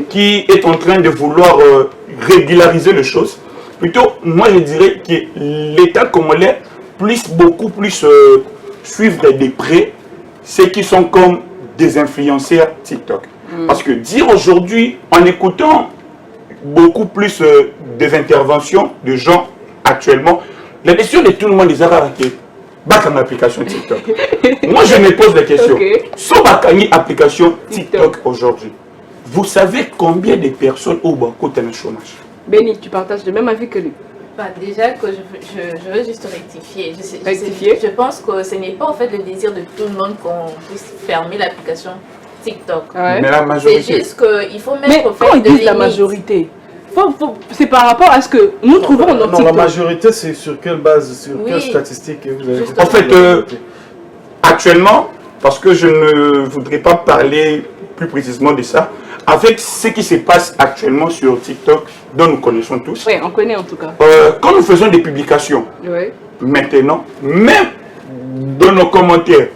qui est en train de vouloir régulariser les choses. Plutôt, moi je dirais que l'État congolais puisse beaucoup plus suivre de près ceux qui sont comme des influenceurs TikTok. Parce que dire aujourd'hui, en écoutant beaucoup plus des interventions de gens actuellement, la question de tout le monde est arrêtée. Baka ma application TikTok. Moi je me pose la question. Sur Bakani application TikTok aujourd'hui, vous savez combien de personnes au Bako ont un chômage? Benny, tu partages le même avis que lui? Bah, déjà que je veux juste rectifier. Rectifier? Je pense que ce n'est pas en fait le désir de tout le monde qu'on puisse fermer l'application TikTok. Ouais. Mais la C'est majorité. juste qu'il faut mettre Mais au fait quand ils de disent la limites. majorité, c'est par rapport à ce que nous trouvons dans Non, la TikTok. majorité, c'est sur quelle base, sur Oui. quelle statistique que vous avez Justement. En fait, actuellement, parce que je ne voudrais pas parler plus précisément de ça, avec ce qui se passe actuellement sur TikTok, dont nous connaissons tous, Oui, on connaît en tout cas. quand nous faisons des publications, Oui. maintenant, même dans nos commentaires,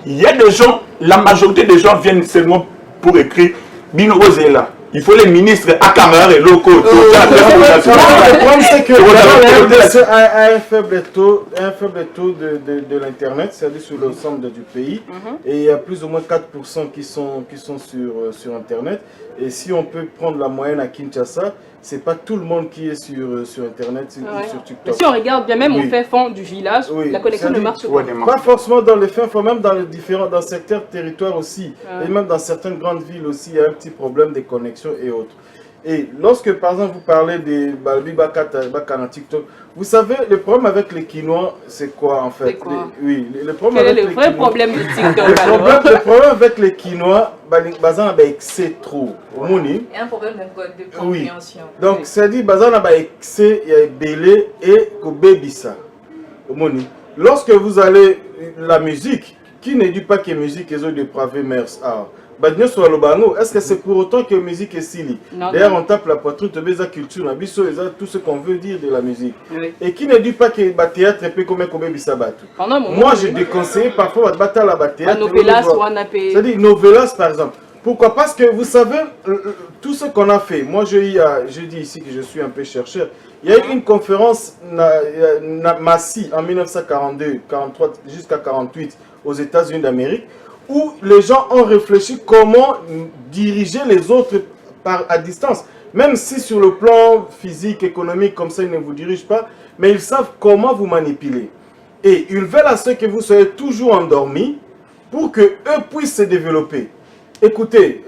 il y a des gens, la majorité des gens viennent seulement pour écrire Bino Ozela. Il faut les ministres à Camara et locaux. Le problème, c'est que Tout a un faible taux de l'Internet, c'est-à-dire sur l'ensemble du pays. Et il y a plus ou moins 4% qui sont sur Internet. Et si on peut prendre la moyenne à Kinshasa, c'est pas tout le monde qui est sur Internet, sur Mais TikTok. si on regarde bien, même Oui. au fin fond du village, Oui. la connexion ne marche pas. Pas forcément dans les fins, même dans certains territoires aussi. Ouais. Et même dans certaines grandes villes aussi, il y a un petit problème de connexion et autres. Et lorsque par exemple vous parlez des Balbi Bakana TikTok, vous savez, le problème avec les Quinois, c'est quoi en fait? C'est quoi? Oui, le problème Quel est avec le les vrai Quinois- problème de TikTok le alors? problème avec les Quinois, Bazan a excès trop. Moni. Il y a un problème de compréhension. Donc, c'est-à-dire, Bazan a excès, il y a belé et Kobebisa. Moni. Lorsque vous allez, la musique, qui ne dit pas que musique est dépravé mers art? Est-ce que c'est pour autant que la musique est sili? Non, D'ailleurs, non. on tape la poitrine, tu la culture, tout ce qu'on veut dire de la musique. Oui. Et qui ne dit pas que le théâtre est comme Kobebisa Batu? Pendant un moment, Moi, je déconseille parfois de battre la théâtre. Novelas ou Anapé. C'est-à-dire Novelas, par exemple. Pourquoi? Parce que vous savez, tout ce qu'on a fait, moi je dis ici que je suis un peu chercheur, il y a eu une conférence Massy en 1942, 43 jusqu'à 48 aux États-Unis d'Amérique, où les gens ont réfléchi comment diriger les autres à distance. Même si sur le plan physique, économique, comme ça, ils ne vous dirigent pas, mais ils savent comment vous manipuler. Et ils veulent à ce que vous soyez toujours endormis pour qu'eux puissent se développer. Écoutez,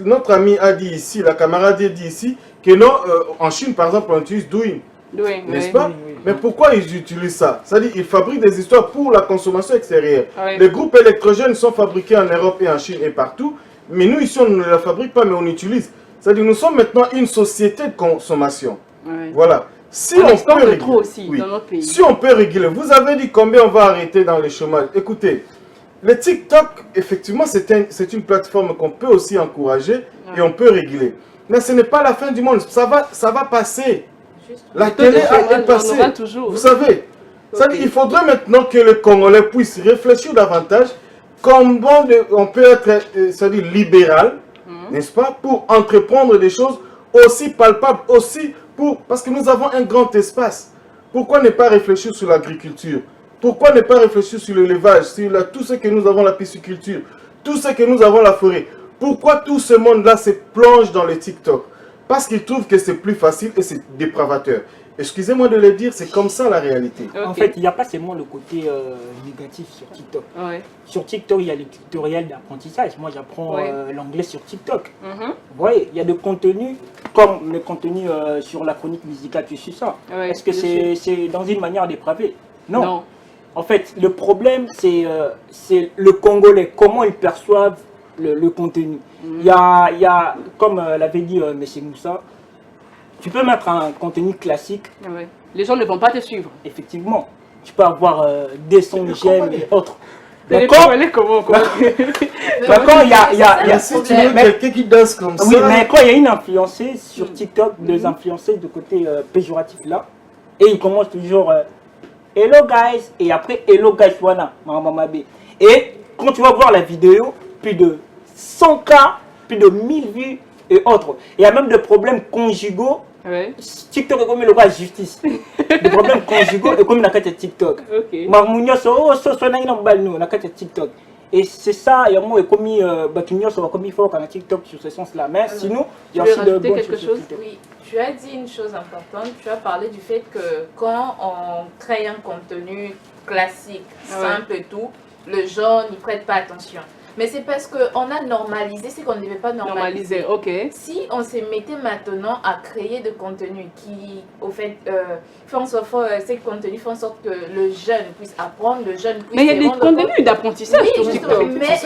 notre ami a dit ici, la camarade a dit ici, que non, en Chine, par exemple, on utilise Douyin. Oui, N'est-ce oui. pas? Mais pourquoi ils utilisent ça? C'est-à-dire qu'ils fabriquent des histoires pour la consommation extérieure. Oui. Les groupes électrogènes sont fabriqués en Europe et en Chine et partout, mais nous ici on ne les fabrique pas, mais on utilise. C'est-à-dire nous sommes maintenant une société de consommation. Oui. Voilà. Si On on exporte peut de réguler, trop aussi oui. dans notre pays. Si on peut réguler, vous avez dit combien on va arrêter dans le chômage. Écoutez, le TikTok, effectivement, c'est une plateforme qu'on peut aussi encourager et on peut réguler. Mais ce n'est pas la fin du monde, ça va passer. La Le taux de télé chômage, est passée. on aura toujours. Vous savez, il faudrait maintenant que les Congolais puissent réfléchir davantage comment on peut être c'est-à-dire libéral, n'est-ce pas, pour entreprendre des choses aussi palpables, aussi parce que nous avons un grand espace. Pourquoi ne pas réfléchir sur l'agriculture? Pourquoi ne pas réfléchir sur l'élevage, sur tout ce que nous avons, la pisciculture, tout ce que nous avons, la forêt? Pourquoi tout ce monde-là se plonge dans le TikTok? Parce qu'ils trouvent que c'est plus facile et c'est dépravateur. Excusez-moi de le dire, c'est comme ça la réalité. En Ok. fait, il n'y a pas seulement le côté négatif sur TikTok. Ouais. Sur TikTok, il y a les tutoriels d'apprentissage. Moi, j'apprends Ouais. l'anglais sur TikTok. Mhm. Vous voyez, il y a des contenus, comme le contenu sur la chronique musicale, tu suis ça. Ouais, Est-ce que je c'est dans une manière dépravée? Non. Non. En fait, le problème, c'est le Congolais, comment ils perçoivent le contenu. Il y a, comme l'avait dit M. Moussa, tu peux mettre un contenu classique, Ouais. Les gens ne vont pas te suivre. effectivement. Tu peux avoir des sons j'aime et autres. Mais D'accord, quand comment il y a Si tu veux mais- quelqu'un qui danse comme oui, ça, mais quand il y a une influenceuse sur TikTok, des influenceuses de côté péjoratif là, et ils commencent toujours Hello guys, et après Hello guys, voilà, maman B. Et quand tu vas voir la vidéo, plus de 100K, plus de 1000 vues et autres. Il y a même des problèmes conjugaux. Ouais. TikTok est comme le cas de justice. Des problèmes conjugaux et comme la carte TikTok. Ok. Marmounio, oh, so, la carte TikTok. Et c'est ça, il y a moi commis Bakignos, comme il faut qu'on a TikTok sur ce sens-là. Mais sinon, il y a Tu veux aussi de rajouter bonnes quelque choses sur chose? TikTok. Oui, tu as dit une chose importante. Tu as parlé du fait que quand on crée un contenu classique, Ah ouais. simple et tout, les gens n'y prêtent pas attention. Mais c'est parce qu'on a normalisé ce qu'on ne devait pas normaliser. Ok. Si on se mettait maintenant à créer de contenu qui, au fait, fait en sorte, ces contenus font en sorte que le jeune puisse apprendre, le jeune puisse... Mais il y a des contenus d'apprentissage sur TikTok. Mais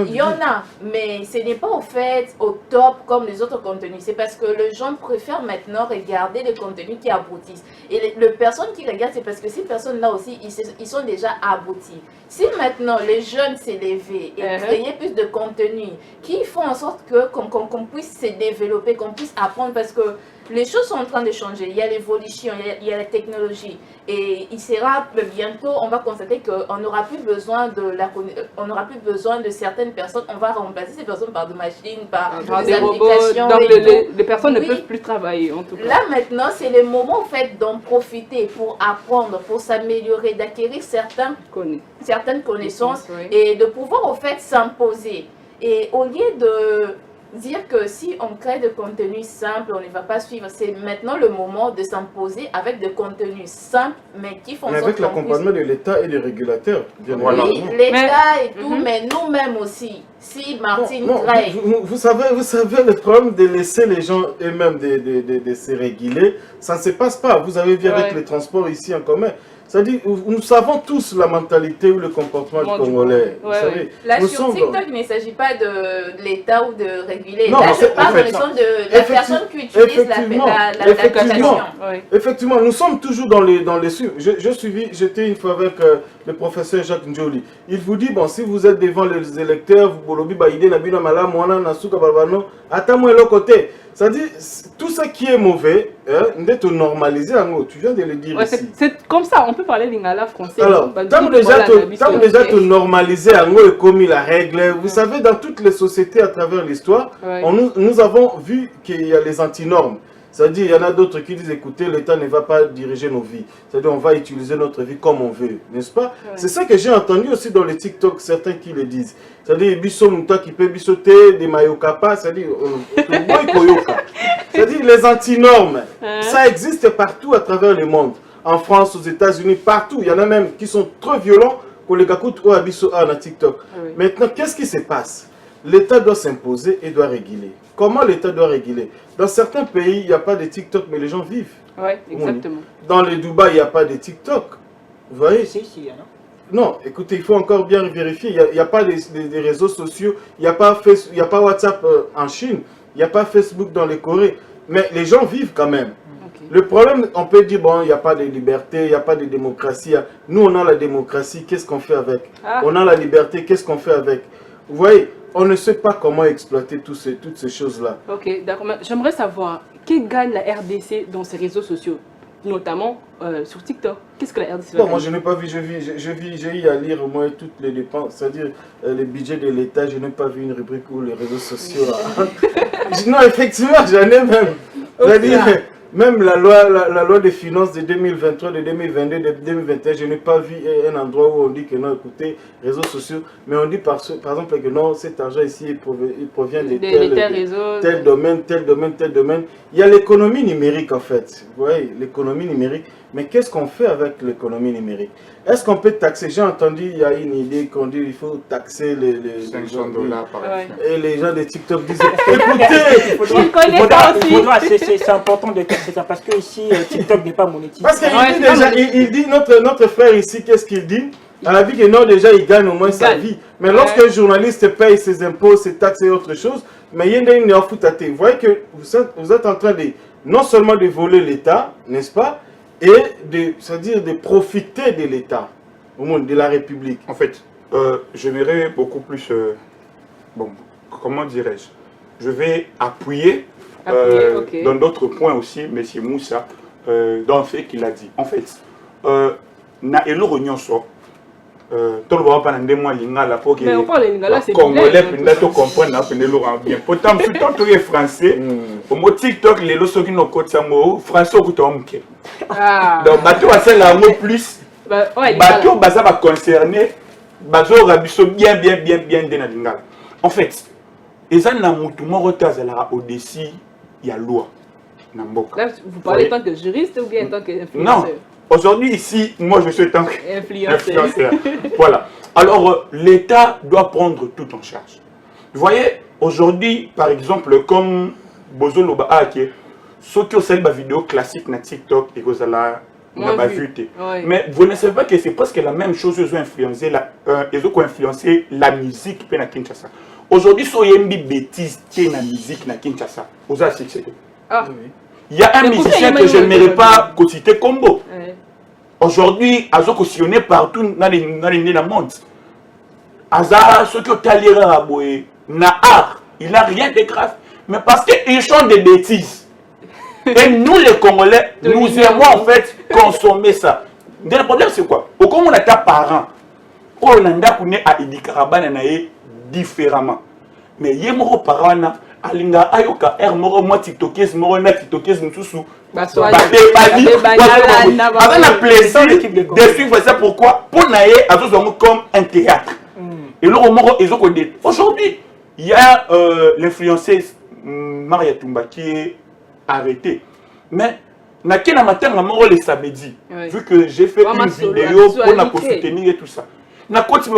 il y en a. Mais ce n'est pas au fait au top comme les autres contenus. C'est parce que le jeune préfère maintenant regarder des contenus qui aboutissent. Et les personnes qui regardent, c'est parce que ces personnes-là aussi, ils sont déjà aboutis. Si maintenant les jeunes s'élevaient et créer plus de contenu qui font en sorte que qu'on puisse se développer, qu'on puisse apprendre, parce que les choses sont en train de changer. Il y a l'évolution, il y a la technologie. Et il sera bientôt, on va constater qu'on n'aura plus besoin de certaines personnes. On va remplacer ces personnes par des machines, par des robots. Donc les personnes ne peuvent plus travailler en tout cas. Là maintenant, c'est le moment en fait d'en profiter pour apprendre, pour s'améliorer, d'acquérir certaines connaissances et de pouvoir en fait s'imposer. Et au lieu de dire que si on crée de contenu simple, on ne va pas suivre. C'est maintenant le moment de s'imposer avec des contenus simples, mais qui font... Mais avec l'accompagnement de l'État et des régulateurs. Oui, l'État et tout, mais nous-mêmes aussi. Si Martine Gray... Vous savez, le problème de laisser les gens eux-mêmes de se réguler, ça ne se passe pas. Vous avez vu avec les transports ici en commun. C'est-à-dire, nous savons tous la mentalité ou le comportement du Congolais. Vous savez, là, sur TikTok, il ne s'agit pas de l'État ou de réguler. Non, là, je parle de la personne qui utilise l'application. Effectivement, nous sommes toujours dans les suivis. J'étais une fois avec le professeur Jacques Njoli. Il vous dit, bon, si vous êtes devant les électeurs, vous bolobi baïdé nabina mala mwana nasuka balbano, attends-moi l'autre côté. C'est-à-dire, tout ce qui est mauvais, d'être normalisé en haut. Tu viens de le dire ici. C'est comme ça, on peut parler lingala français. Alors, tant déjà te normaliser en haut et commis la règle, vous savez, dans toutes les sociétés à travers l'histoire, nous avons vu qu'il y a les antinormes. C'est-à-dire, il y en a d'autres qui disent, écoutez, l'État ne va pas diriger nos vies. C'est-à-dire, on va utiliser notre vie comme on veut, n'est-ce pas? C'est ça que j'ai entendu aussi dans les TikTok, certains qui le disent. C'est-à-dire, biso muta qui peut bisoter, des mayokapa, c'est-à-dire, c'est-à-dire, les antinormes, ça existe partout à travers le monde. En France, aux États-Unis, partout. Il y en a même qui sont trop violents pour les gakout ou abiso à TikTok. Maintenant, qu'est-ce qui se passe? L'État doit s'imposer et doit réguler. Comment l'État doit réguler? Dans certains pays, il n'y a pas de TikTok, mais les gens vivent. Oui, exactement. Dans les Dubaï, il n'y a pas de TikTok. Vous voyez? Si, non, écoutez, il faut encore bien vérifier. Il n'y a pas des réseaux sociaux, il n'y a pas WhatsApp en Chine, il n'y a pas Facebook dans les Corées. Mais les gens vivent quand même. Le problème, on peut dire, bon, il n'y a pas de liberté, il n'y a pas de démocratie. Nous, on a la démocratie, qu'est-ce qu'on fait avec? On a la liberté, qu'est-ce qu'on fait avec? Vous voyez, on ne sait pas comment exploiter toutes ces choses-là. Ok, d'accord. J'aimerais savoir, qui gagne la RDC dans ces réseaux sociaux, notamment sur TikTok? Qu'est-ce que la RDC va moi, je n'ai pas vu, j'ai eu à lire au moins toutes les dépenses, c'est-à-dire le budget de l'État, je n'ai pas vu une rubrique où les réseaux sociaux... Non, effectivement, j'en ai même. C'est-à-dire... Même la loi des finances de 2023, de 2022, de 2021, je n'ai pas vu un endroit où on dit que non, écoutez, réseaux sociaux, mais on dit par exemple que non, cet argent ici, il provient de tel domaine, tel domaine, tel domaine. Il y a l'économie numérique en fait, vous voyez, l'économie numérique. Mais qu'est-ce qu'on fait avec l'économie numérique? Est-ce qu'on peut taxer? J'ai entendu, il y a une idée qu'on dit qu'il faut taxer les $500 par exemple. Et les gens de TikTok disent, écoutez, c'est important de taxer ça parce que ici, TikTok n'est pas monétisé. Parce qu'il dit déjà, il dit, notre frère ici, qu'est-ce qu'il dit? On a vu que non, déjà, il gagne au moins sa vie. Mais lorsqu'un journaliste paye ses impôts, ses taxes et autre chose, mais il y a une néophytate. Vous voyez que vous êtes en train de, non seulement de voler l'État, n'est-ce pas? Et c'est-à-dire de profiter de l'État, au monde de la République. En fait, j'aimerais beaucoup plus, bon, comment dirais-je, je vais appuyer dans d'autres points aussi, M. Moussa, dans le fait qu'il a dit. En fait, na elo ronyoso, tout le monde parle de moi lingala pour que les Congolais puissent comprendre na penelo bien. Pourtant, si tu es français, au mot TikTok les loso qui nous côté ça mot français au temps mke. Donc bateau à celle là mot plus. Bateau baza va concerner bateau rabiso bien de na lingala. En fait, eza na mutu moko tazala au-dessus ya loi na mboka. Là, vous parlez en tant que juriste ou bien en tant qu'influenceur? Non. Aujourd'hui, ici, moi, je suis en tant qu'influenceur. Voilà. Alors, l'État doit prendre tout en charge. Vous voyez, aujourd'hui, par exemple, comme Bozo Loba Ake, ceux qui ont fait des vidéos classiques sur TikTok et que ça mais vous ne savez pas que c'est presque la même chose. Ils ont influencé la musique à Kinshasa. Aujourd'hui, si il y a une bêtise qui est dans la musique à Kinshasa, vous avez succès. Il y a un musicien que je n'aimerais pas citer Combo. Aujourd'hui, ils ont cautionné partout dans le monde. Aza, ceux qui ont taléré à Boé, Nahar, il n'a rien de grave. Mais parce qu'ils chantent des bêtises. Et nous, les Congolais, nous aimons en fait consommer ça. Mais le problème, c'est quoi? Au Congo, on a des parents. On a Idi Karabana différemment. Mais il y a des parents alinga ayoka er moro moi tiktokes moro na tiktokes nsusu na plaisir de suivre ça. Pourquoi? Pour naé comme un théâtre. Et là aujourd'hui il y a l'influenceuse Maria Tumba qui est arrêtée. Mais nakena matin moro le samedi, vu que j'ai fait une vidéo pour la soutenir et tout ça. Na continue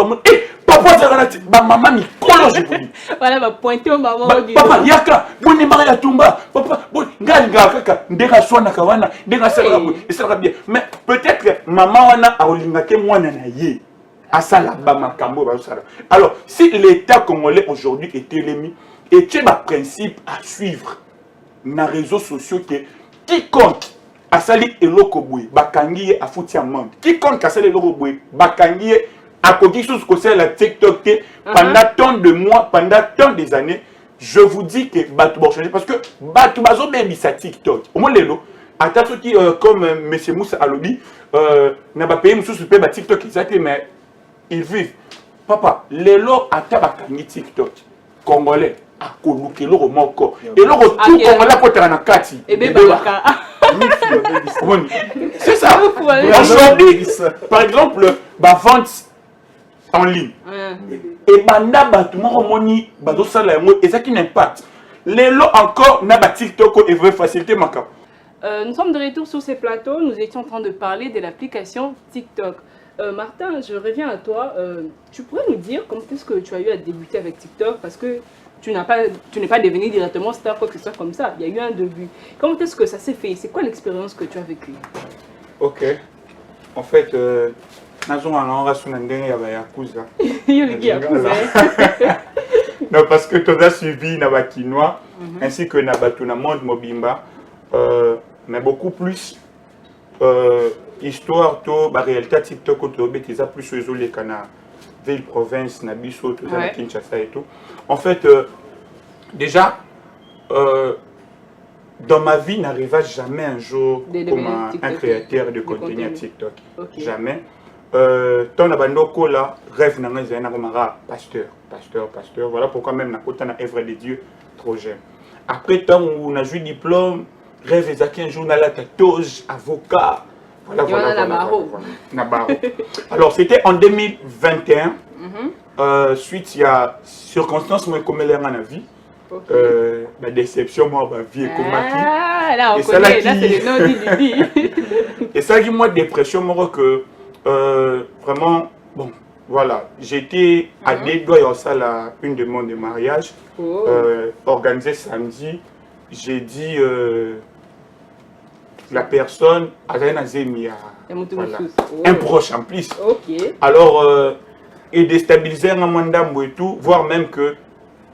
papa Zaranati, maman Mikolo, je vous dis. Voilà, va pointer au maman. Papa, Yaka, Boni Maria Tumba, papa, Ganga, Kaka, Ndega Swana Kawana, Ndega Sarabou, et ça va bien. Mais peut-être que maman wana a olingake mwana na ye. Asala Bama Kambo. Alors, si l'État congolais aujourd'hui est élémi, et tu as un principe à suivre dans les réseaux sociaux que quiconque a sali elokoboué, bakangi a fouti amende. Quiconque a sali elokoboué, bakangi à côté de ce que c'est la TikTok, pendant tant de mois, pendant tant des années, je vous dis que Batou va changer parce que Batou Bazo même sa TikTok. Au moins les lots, à ta qui comme M. Moussa Alobi, n'a pas payé M. Super TikTok exactement, mais ils vivent. Papa, les lots à Tabakani TikTok, Congolais, à Koluke, le Romoko, et le tout Congolais à côté de la Kati. Et bien, c'est ça. Aujourd'hui, par exemple, ma vente en ligne. Et banda batuma moni bazo sala mo et ça qui n'impacte. Les lots encore na ba TikTok et veut faciliter ma cap. Nous sommes de retour sur ces plateaux, nous étions en train de parler de l'application TikTok. Martin, je reviens à toi. Tu pourrais nous dire comment est-ce que tu as eu à débuter avec TikTok parce que tu n'es pas devenu directement star quoi que ce soit comme ça. Il y a eu un début. Comment est-ce que ça s'est fait? C'est quoi l'expérience que tu as vécue? Ok. En fait, non, parce que tu as suivi Naba Kinois ainsi que Naba Tunamond Mobimba, mais beaucoup plus histoire, la réalité TikTok, tu as plus sur les canards, ville, province, Nabiso, tout ça, Kinshasa et tout. En fait, déjà, dans ma vie, n'arriva jamais un jour comme un créateur de contenu à TikTok. Jamais. Ton abandoko là, rêve n'a pas pasteur. Voilà pourquoi même na kota na œuvre de Dieu trop j'aime. Après tant où on a joué diplôme, rêve ezaki un jour na la tatouage, avocat. Voilà. Alors c'était en 2021. Suite il y a circonstances moins comme elle est en vie. La déception moi ma vie est comme là on connaît, là c'est le nom du et ça qui moi dépression moi que vraiment bon voilà j'étais à des doigts ça la une demande de mariage organisée samedi. J'ai dit la personne a rien à dire un proche en plus. Alors et déstabiliser un mandat et tout, voire même que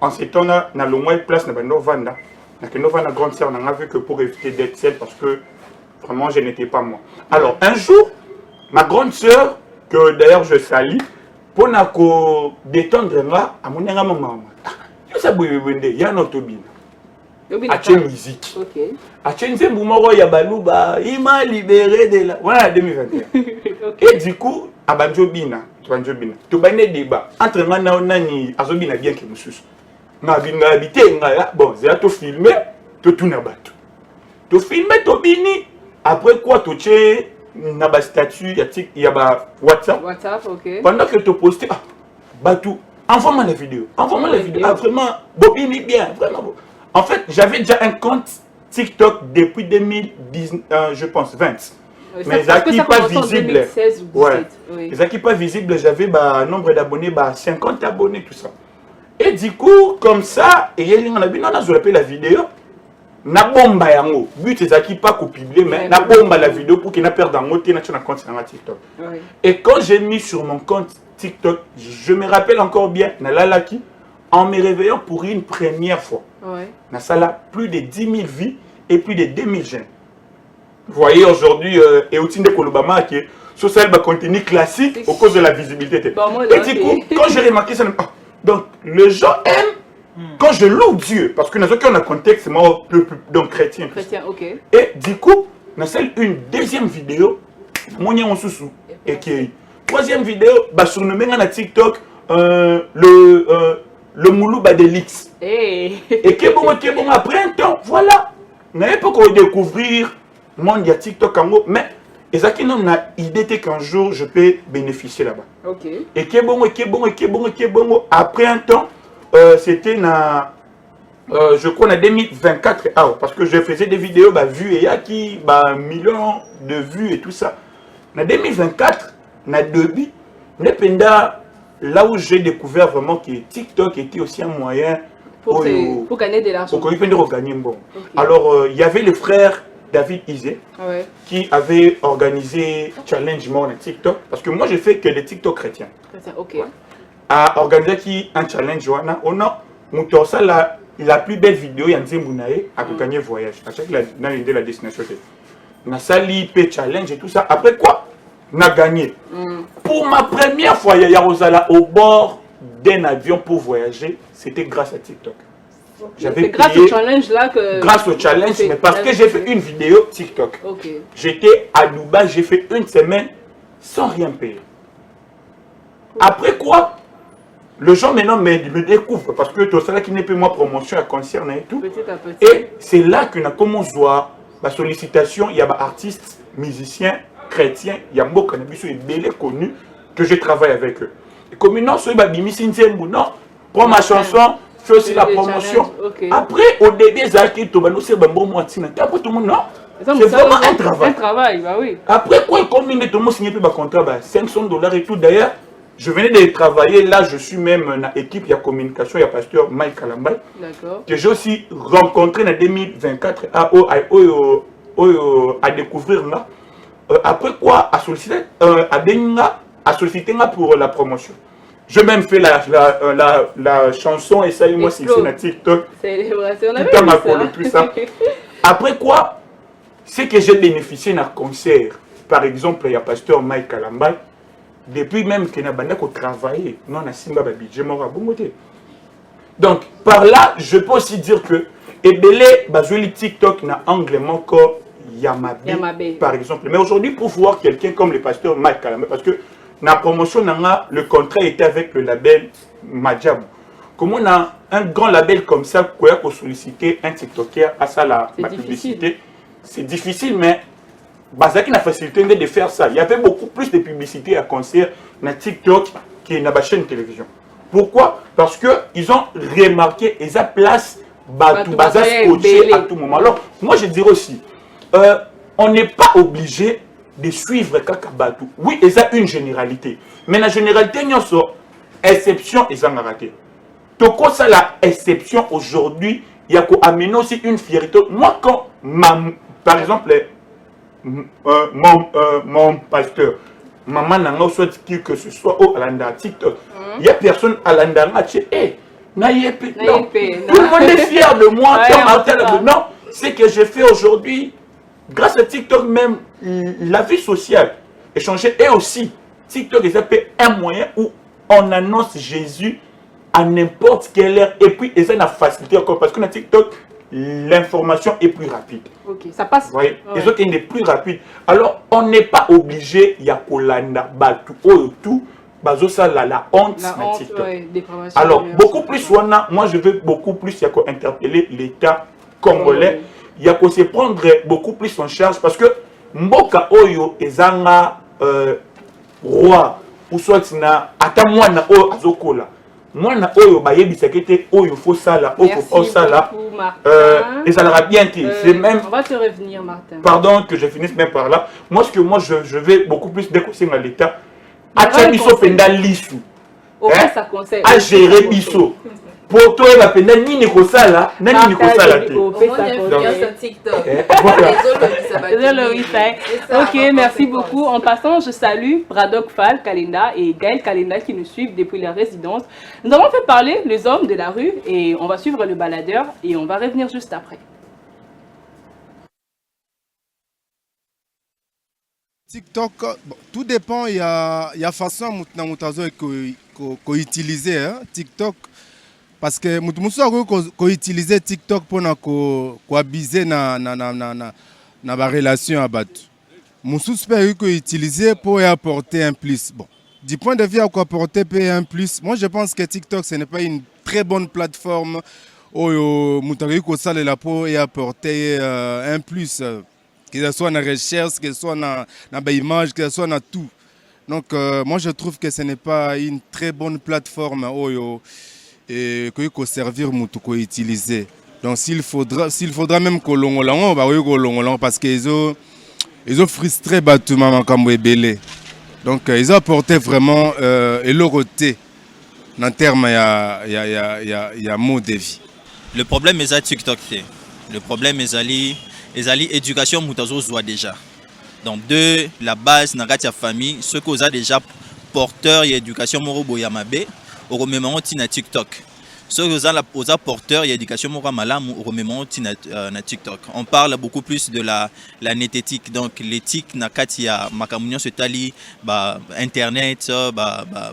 en ce temps-là, dans le moins de place, dans Novanda, dans grande sœur, on a vu que pour éviter d'être seule, parce que vraiment, je n'étais pas moi. Alors, un jour, ma grande sœur, que d'ailleurs je salue, pour détendre là, à mon maman, il y a un autobine. À la musique. À la il m'a libéré de là. Voilà 2021. Et du coup, à Banjobina, tu as un débat entre moi et Azobina bien que monsieur. Bon, c'est à te filmer, tu tournes à battre. Tu filmes, tu bini. Après quoi, tu as un statut, il y a WhatsApp. Pendant que tu postes, Batou, envoie-moi la vidéo. Envoie-moi la vidéo. Ah, vraiment, bobini bien, vraiment. En fait, j'avais déjà un compte TikTok depuis 2010, je pense, 20. mais ça qui pas visible. 2016 ou 2017. Ouais. Ça qui pas visible, j'avais un nombre d'abonnés, 50 abonnés, tout ça. Et du coup, comme ça, et on a vu, on a la vidéo. Na bomba yango but ezaki pas ko publier mais na bomba la vidéo pour qu'il n'a perdre en mot na compte sur TikTok. Et quand j'ai mis sur mon compte TikTok, je me rappelle encore bien na lalaki en me réveillant pour une première fois. Na sala plus de 10 000 vies et plus de 2000 jeunes. Vous voyez aujourd'hui et Outine de Kolobama qui est social contenu classique au cause de la visibilité. Et du coup, quand j'ai remarqué ça, donc les gens aiment quand je loue Dieu, parce que nous avons un contexte donc chrétien. Et du coup, nous avons une deuxième vidéo, et qui troisième vidéo, sur le TikTok, le Moulouba de l'X. Et qui est bon, après un temps, voilà, nous n'avons pas qu'à découvrir le monde de TikTok en haut, mais Ezaki non a idée qu'un jour je peux bénéficier là-bas. Et qui est bon, après un temps, c'était je crois en 2024 parce que je faisais des vidéos vues et il y a qui millions de vues et tout ça. En 2024 na début là où j'ai découvert vraiment que TikTok était aussi un moyen pour gagner de l'argent. Pour gagner bon. Alors il y avait le frère David Izé qui avait organisé Challenge More sur TikTok parce que moi je fais que des TikTok chrétiens. A organisé un challenge la plus belle vidéo il y a à gagner voyage à chaque la destination na sali pe challenge et tout ça après quoi n'a gagné pour ma première fois il y a Rosala au bord d'un avion pour voyager, c'était grâce à TikTok. C'est grâce au challenge là que grâce au challenge mais parce que j'ai fait une vidéo TikTok. J'étais à Dubaï, j'ai fait une semaine sans rien payer. Après quoi le gens maintenant me découvrent parce que tout ça qui n'est plus moi promotion à concert et tout. Petit à petit. Et c'est là que nous commençons à voir la sollicitation. Il y a des artistes, musiciens, chrétiens, il y a beaucoup de connus que je travaille avec eux. Et comme non, non, prends ma chanson, fais aussi la promotion. Après, au début, c'est bon après tout le monde, non. C'est vraiment un travail. Un travail, bah oui. Après quoi, combien de monde signé un contrat, $500 et tout. D'ailleurs, je venais de travailler, là je suis même dans l'équipe, il y a communication, il y a pasteur Mike Kalambay, que j'ai aussi rencontré en 2024 à découvrir là. Après quoi, à solliciter pour la promotion. Je même fait la chanson et ça, moi c'est sur TikTok. Tout ça. Après quoi, c'est que j'ai bénéficié d'un concert. Par exemple, il y a pasteur Mike Kalambay. Depuis même que nous avons travaillé, nous avons un budget. Donc, par là, je peux aussi dire que TikTok n'a angle encore Yamabe, par exemple. Mais aujourd'hui, pour voir quelqu'un comme le pasteur Mike Kalambay, parce que la promotion, le contrat était avec le label Madjabou. Comment on a un grand label comme ça, pour solliciter un TikToker à ça la publicité, c'est difficile, mais Bazaki n'a facilité de faire ça. Il y avait beaucoup plus de publicité à concert dans TikTok que dans la chaîne télévision. Pourquoi? Parce qu'ils ont remarqué et ça place Bazaki à tout moment. Alors, moi je dirais aussi, on n'est pas obligé de suivre Kakabatou. Oui, il y a une généralité. Mais la généralité, il y a une exception et ça a raté. Toko, ça la exception aujourd'hui, il y a amener aussi une fierté. Moi, quand, par exemple, mon pasteur, maman n'a pas souhaité que ce soit au Alanda TikTok. Il n'y a personne à Alanda qui est tout le monde est fier de moi. Non, c'est que j'ai fait aujourd'hui, grâce à TikTok même, la vie sociale est changée. Et aussi, TikTok est un moyen où on annonce Jésus à n'importe quelle heure. Et puis, et ça a facilité encore parce que dans TikTok, l'information est plus rapide. Ça passe. Vous voyez, les autres, il est plus rapide. Alors, on n'est pas obligé, il y a Kolanda, tout, ça, la honte, TikTok. Alors, beaucoup plus, moi, je veux beaucoup plus interpeller l'État congolais. Il y a qu'à se prendre beaucoup plus en charge parce que Mboka Oyo ezanga roi ou soit na ata mwana oyo azokola. Mwana oyo bayebisa kete oyo fo sala, oyo fo sala. Martin. Et ça l'aura bien été. C'est même. On va te revenir, Martin. Pardon que je finisse même par là. Moi, je vais beaucoup plus découvrir à l'État. Il y À aura le Bisso conseil. Penda Lissou. Au moins, ça conseille. À gérer Bisso. Pour toi, il va Penda ni Nikosala, ni Nikosala. TikTok. Ok, merci beaucoup. En passant, je salue Bradok Fall Kalenda et Gaël Kalenda qui nous suivent depuis la résidence. Nous avons fait parler les hommes de la rue et on va suivre le baladeur et on va revenir juste après. TikTok, bon, tout dépend, il y a façon qu'on utilise TikTok. Parce que nous utiliser TikTok pour abuser na relation à battre. Nous peut utiliser pour apporter un plus. Bon, du point de vue à quoi apporter un plus, moi je pense que TikTok ce n'est pas une très bonne plateforme où nous pour apporter un plus. Que ce soit dans la recherche, que ce soit dans l'image, que ce soit dans tout. Donc moi je trouve que ce n'est pas une très bonne plateforme et qu'il faut servir pour utiliser. Donc s'il faudra même que l'on va parce qu'ils ont frustré Batouma comme Belé. Donc ils ont apporté vraiment l'oroté en termes il y a mot de vie. Le problème est à TikTok. Le problème est à l'éducation moutazo soit déjà. Donc de la base dans la famille, ce qu'on a déjà porteur et éducation morobo yamabe, au remémorant na TikTok. Ce qu'on a porteur et éducation morobo malam au remémorant na TikTok. On parle beaucoup plus de la nététique. Donc l'éthique na katia makamunion se tali internet,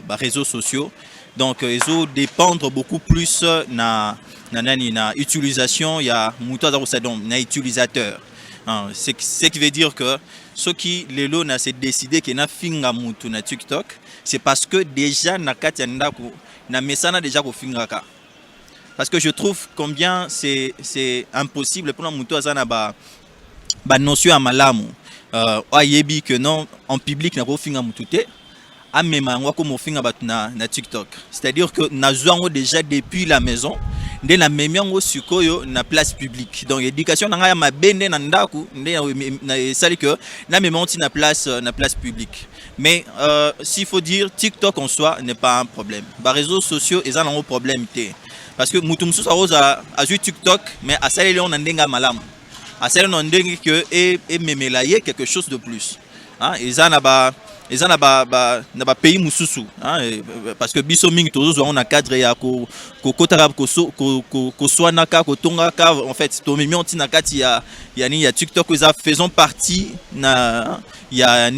réseaux sociaux. Donc ils ont dépendre beaucoup plus na utilisation, il y a na utilisateur. Ce qui veut dire que ceux qui les lots s'est décidé que na finga mutu na TikTok, c'est parce que déjà na katia ndako na mesana déjà ko fingaka. Parce que je trouve combien c'est impossible pour la mutu azana ba notion à malamu. Ayebi que non en public na ko finga mutu te. Na TikTok. C'est-à-dire que nous avons déjà depuis la maison, nous avons sur la place publique. Donc l'éducation na ma bende na ndaku, c'est que na place publique. Mais s'il faut dire TikTok en soi n'est pas un problème. Les réseaux sociaux ils ont un problème parce que mutumsu a joué TikTok mais à ça on ndenga malam. À ça on ndenga que et memelaye quelque chose de plus. Hein, ils ont un pays mususu parce que biso mingi tozo on a cadre ya ko kotarab ko swanaka ko tongaka en fait to mimi onti na kati ya TikTok ils faisons partie na ya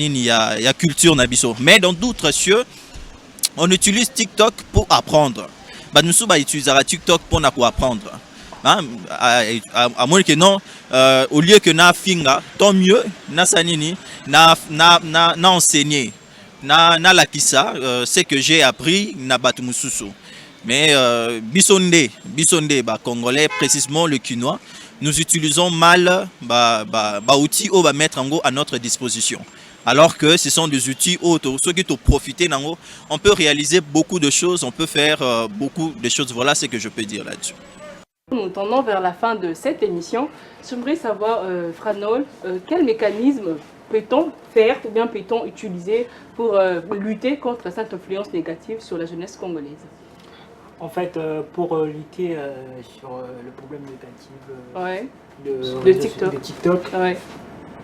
culture na biso. Mais dans d'autres cieux on utilise TikTok pour apprendre. Nous utilisera TikTok pour apprendre. À moins que non, au lieu que na finga, tant mieux, na sanini, na enseigné, na lakisa, ce que j'ai appris, na batumususu. Mais bisonde, congolais, précisément le quinois, nous utilisons mal outils où va mettre en gros à notre disposition. Alors que ce sont des outils autres, ceux qui ont profité, on peut réaliser beaucoup de choses, on peut faire beaucoup de choses. Voilà ce que je peux dire là-dessus. Nous tendons vers la fin de cette émission. J'aimerais savoir, Franol, quel mécanisme peut-on faire ou bien peut-on utiliser pour lutter contre cette influence négative sur la jeunesse congolaise? En fait, pour lutter sur le problème négatif de TikTok,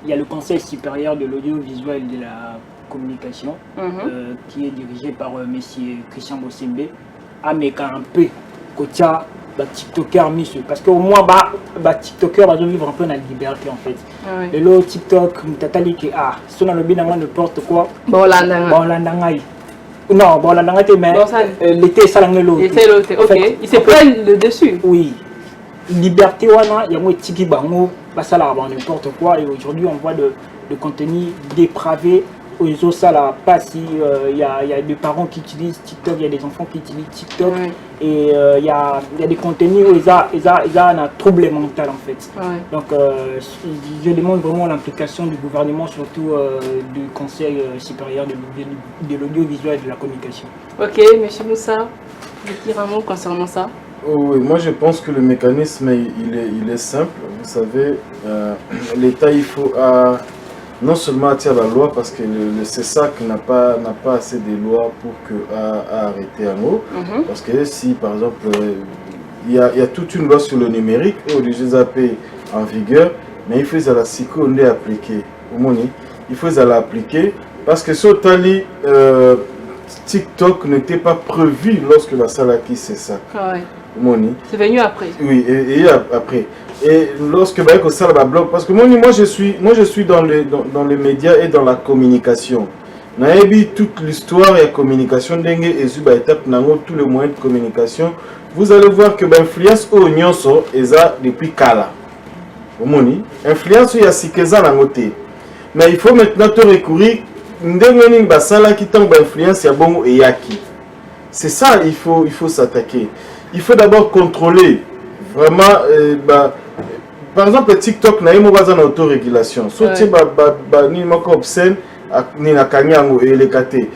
il y a le Conseil supérieur de l'audiovisuel et de la communication qui est dirigé par M. Christian Bossembe. Ameka un peu, Kotia, TikToker, parce qu'au moins, TikToker va vivre un peu dans la liberté en fait. Et le TikTok, si on a le bien n'importe quoi, non, mais l'été, ça l'a ok, il se prennent le dessus. Oui. Liberté, il y a un tiki bango, ça là, n'importe quoi. Et aujourd'hui, on voit de contenu dépravé. Aux ça là, pas si il y a des parents qui utilisent TikTok, il y a des enfants qui utilisent TikTok. Et il y a des contenus où ils ont un trouble mental en fait. Donc je demande vraiment l'implication du gouvernement, surtout du Conseil supérieur de l'audiovisuel et de la communication. Ok, M. Moussa, vous dire un mot concernant ça? Oui, moi je pense que le mécanisme il est simple. Vous savez, l'État il faut non seulement attirer la loi parce que le CESAC n'a pas assez de lois pour arrêter un mot. Parce que si par exemple il y a toute une loi sur le numérique où les GZAP en vigueur, mais il faut la psycho appliquer. Il faut l'appliquer parce que ce tali TikTok n'était pas prévu lorsque la salle qui c'est ça. C'est venu après. Oui, et après. Et lorsque ça va blog, parce que moi je suis dans les médias et dans la communication. Naebi toute l'histoire et la communication dengue et zuba étape nango tous les moyens de communication. Vous allez voir que l'influence au nyonso eza depuis kala. Omoni, influence ya sikeza nangote. Mais il faut maintenant te recourir ndenge basala qui tombe influence ya bongo et yaki. C'est ça il faut s'attaquer. Il faut d'abord contrôler vraiment par exemple TikTok na imo baza na autorégulation. Soki ni moko obscène ni na kanyango et les kate.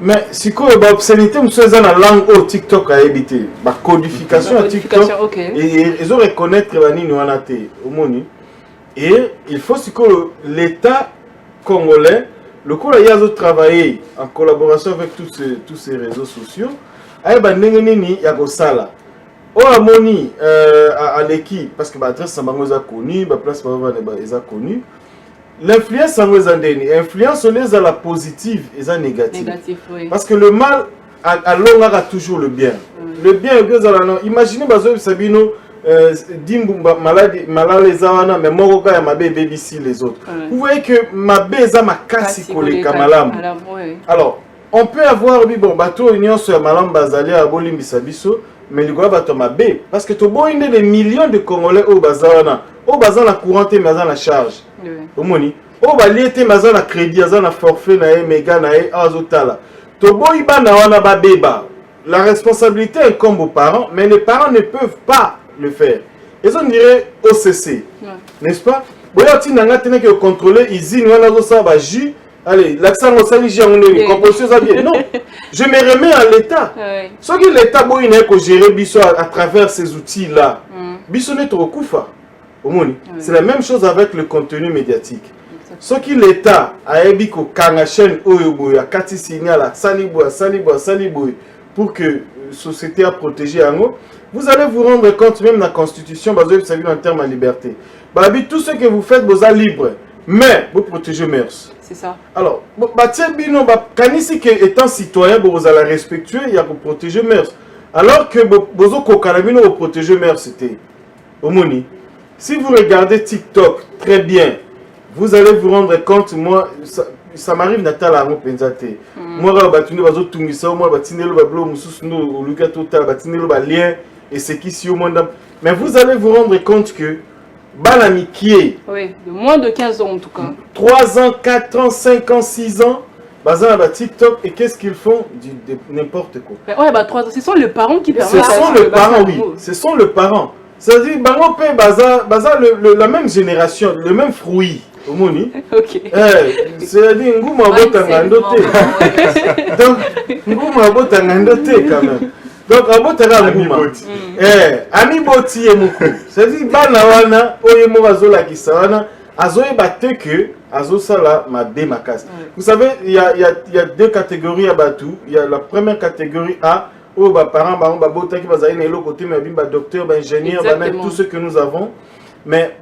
Mais si quoi obscénité monsieur za na langue au TikTok a éviter ba codification à TikTok et ils ont reconnaître la nini wana te omoni. Et il faut que l'État congolais le coup là il y a travaillé en collaboration avec tous ces réseaux sociaux ay ba ndenge nini ya kosala o amoni à l'équipe parce que adresse sambango za connu ba place ba eza connu l'influence sambango za ndeni influence les à la positive et la négative oui. Parce que le mal à longa toujours le bien le bien imaginez bazo sabino Dimbumba malade zawana mais moroka ya mabe BBC les autres. Vous voyez que mabe za makasi koleka malamu. Alors, on peut avoir bon bateau union sur malam bazali à bolimbisa biso mais le gars bato mabe parce que to boinde des millions de Congolais au bazawana, au bazana courante mais bazana charge. Omoni, au baliete bazana crédit, bazana forfait na e méga na e azotala. To boiba na wana babeba. La responsabilité incombe aux parents, mais les parents ne peuvent pas le faire. Et on dirait OCC, n'est-ce pas? Si on a contrôler usine, allez, l'accent au sali, non, je me remets à l'État. Ce que l'État doit gérer à travers ces outils-là, c'est la même chose avec le contenu médiatique. Ce que l'État a ébi ko kangachen oyoboya kati signal saliboy pour que la société a protégé en haut. Vous allez vous rendre compte, même la Constitution, basée en termes de liberté. Tout ce que vous faites, vous êtes libre. Mais vous protégez mœurs. C'est ça. Alors, Kanisi étant citoyen, vous allez respectuer, il y a pour protéger mœurs. Alors que vous protégez mœurs, c'était Omoni. Si vous regardez TikTok très bien, vous allez vous rendre compte, moi, ça m'arrive Natal à mon penzate. Moi, je vais tout ça, moi, je vais lien et c'est qui si au monde. Mais vous allez vous rendre compte que Banamikié. Oui, de moins de 15 ans en tout cas. 3 ans, 4 ans, 5 ans, 6 ans. Bazar à TikTok et qu'est-ce qu'ils font? N'importe quoi. Mais ouais, 3 ans, ce sont les parents qui permettent. Ce sont les parents, oui. Ce sont les parents. C'est-à-dire, bazar la même génération, le même fruit. Omoni. Ok. C'est-à-dire, Ngouma Botanga Ndote. Donc, Ngouma Botanga Ndote quand même. Donc, Abotanga Ngouma. Ami Boti et Moukou. C'est-à-dire, Banawana, Oyemo Azola Kisawana, Azoe Bateke, Azosala, Mabé Makas. Vous savez, il y a 2 catégories à Batou. Il y a la première catégorie A, où les parents, Babota qui va aller l'autre côté, mais docteur, ingénieur, même tout ce que nous avons. Mais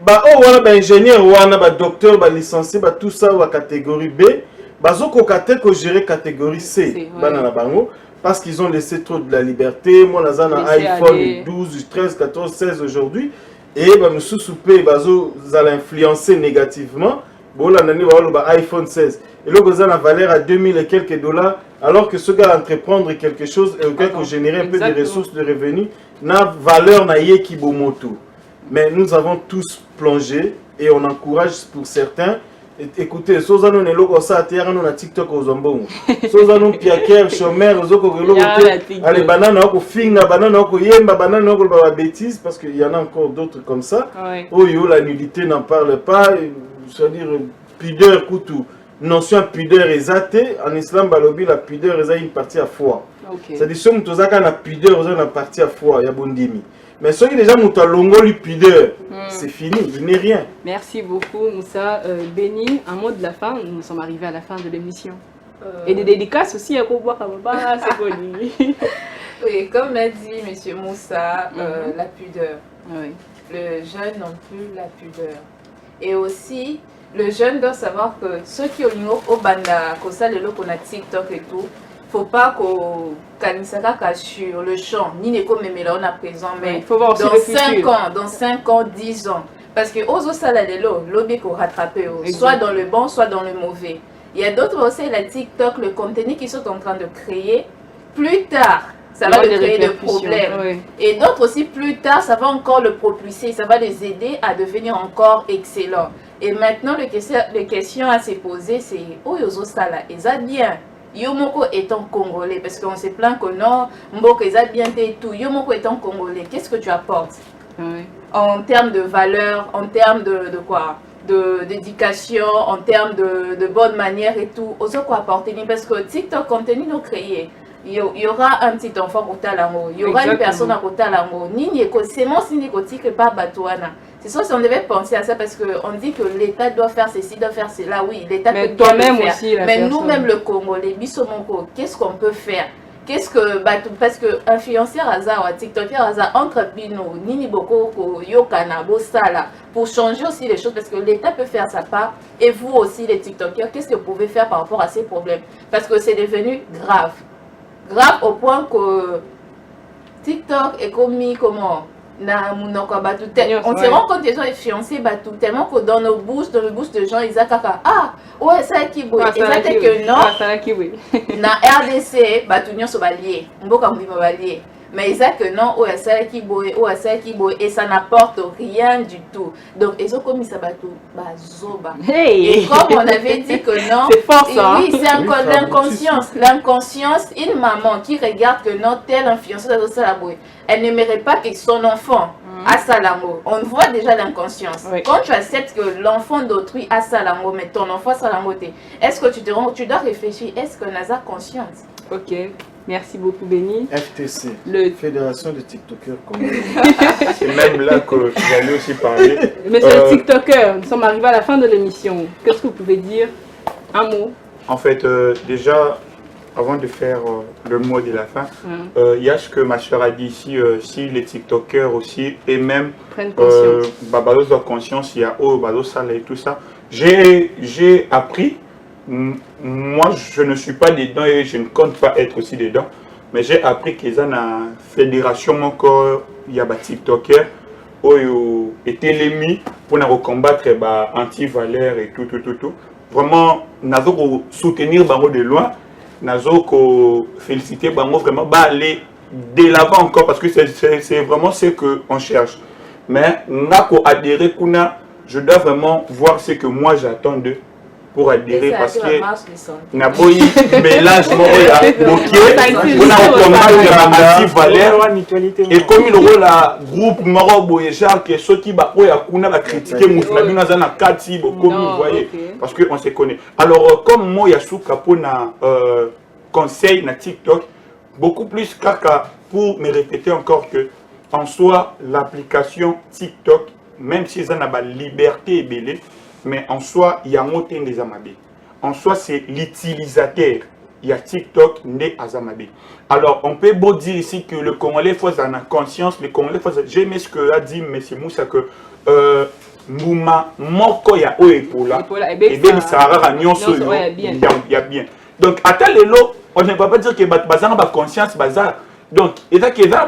ingénieur, docteur, licencié, tout ça la catégorie B, gérer catégorie C, parce qu'ils ont laissé trop de la liberté. Moi, j'ai un iPhone 12, 13, 14, 16 aujourd'hui, et nous sous-soupé, vous allez influencer négativement. Bon, là, on a iPhone 16. Et là, vous avez la valeur à 2000 et quelques dollars, alors que ce gars entreprendre quelque chose et générer un peu de ressources de revenus, n'a valeur na yeki bomoto. Mais nous avons tous plongé et on encourage pour certains. Écoutez, si vous avez un TikTok aux ombons, si vous avez un piaker, chômeur, allez, banane, banane, bêtise, parce qu'il y en a encore d'autres comme ça. Oh, la nudité n'en parle pas, c'est-à-dire pudeur, coutou. Notion pudeur exatée, en islam, balobi, la pudeur est une partie à foi. C'est-à-dire si on a une pudeur, on a parti à foi, il y a bondimi. Mais ceux qui déjà ont longo lui pudeur, c'est fini, il n'est rien. Merci beaucoup Moussa. Béni, un mot de la fin, nous sommes arrivés à la fin de l'émission. Et des dédicaces aussi à Koboa Kababa, c'est connu. Oui, comme l'a dit M. Moussa, la pudeur. Oui. Le jeune non plus la pudeur. Et aussi, le jeune doit savoir que ceux qui ont au banda, comme ça, les locaux on a TikTok et tout, faut pas qu'on kanisaka sur le champ, ni les là on a présent, mais faut voir dans 5 ans, dans 5 ans, 10 ans. Parce que aux salalelo, l'obé qu'on rattrape, soit dans le bon, soit dans le mauvais. Il y a d'autres aussi, la TikTok, le contenu qu'ils sont en train de créer, plus tard, ça va leur créer des problèmes. Oui. Et d'autres aussi, plus tard, ça va encore le propulser, ça va les aider à devenir encore excellents. Et maintenant, les questions à se poser, c'est où Yozo Sala, et ça bien. Yomoko étant congolais, parce qu'on se plaint que non, Mboko est bien tout. Yomoko étant congolais, qu'est-ce que tu apportes en termes de valeur, en termes de quoi, d'éducation, en termes de bonne manière et tout. Oso quoi apporter, parce que TikTok contenu nous créé. Il y aura un petit enfant au Talango, il y aura une personne à Talango. C'est mon signe que pas Batouana. C'est ça si on devait penser à ça parce qu'on dit que l'État doit faire ceci, doit faire cela. Oui, l'État peut bien le faire. Aussi, mais nous-mêmes, le Congolais, Bissomonko, qu'est-ce qu'on peut faire? Qu'est-ce que parce que influenceur hasard ou TikToker hasard entre Bino, Nini Boko, Yokana, Bosala, pour changer aussi les choses parce que l'État peut faire sa part et vous aussi les TikTokers, qu'est-ce que vous pouvez faire par rapport à ces problèmes? Parce que c'est devenu grave. Grave au point que TikTok est commis comment on se rend compte que les gens sont fiancés tellement que dans nos bouches de gens ils disent ah ouais ça qui boit et ça c'est que non na RDC batunion so balié mboka mbiba balié mais ils disent que non ouais ça qui boit et ça n'apporte rien du tout donc ils ont commis ça batou bazoba et comme on avait dit que non c'est fort ça oui c'est encore l'inconscience une maman qui regarde que non telle influenceuse ça la boue elle ne mérite pas que son enfant a Salango. On voit déjà l'inconscience. Oui. Quand tu acceptes que l'enfant d'autrui a Salango, mais ton enfant a Salango, est-ce que tu dois réfléchir, est-ce qu'on a conscience? Ok, merci beaucoup Béni. FTC, Fédération de TikTokers. C'est même là que j'allais aussi parler. Monsieur le TikToker, nous sommes arrivés à la fin de l'émission. Qu'est-ce que vous pouvez dire? Un mot. En fait, déjà, avant de faire le mot de la fin, il y a ce que ma soeur a dit ici, si les TikTokers aussi, et même Babalos de conscience, il y a Babalos Sala et tout ça. J'ai appris, moi je ne suis pas dedans et je ne compte pas être aussi dedans, mais j'ai appris qu'ils ont une fédération encore, il y a des TikTokers qui étaient l'ennemi pour combattre anti-valeurs et tout. Vraiment, nous avons soutenir Bango de loin. Nazo féliciter Bango vraiment aller de l'avant encore parce que c'est vraiment ce qu'on cherche. Mais Nako adhérer Kuna, je dois vraiment voir ce que moi j'attends d'eux pour adhérer parce que Naboyi mélange et comme il aura la groupe Moro Boyejar que ceux qui va critiquer Mousnabina Zana Kati vous voyez parce qu'on se connaît. Alors comme moi Yassou Kapona conseil na TikTok beaucoup plus kaka pour me répéter encore que en soi l'application TikTok même si ça n'a pas liberté et belé mais en soi, il y a un mot des Amabé. En soi, c'est l'utilisateur. Il y a TikTok né à Zamabé. Alors, on peut beau dire ici que le Congolais faut en conscience, le Congolais faut. J'aime ce que a dit M. Moussa que Mouma Moko ya o epola et bien ça a il y a bien. Donc, à tel élo, on ne peut pas dire que bazar n'a pas conscience bazar. Donc, et ça que ça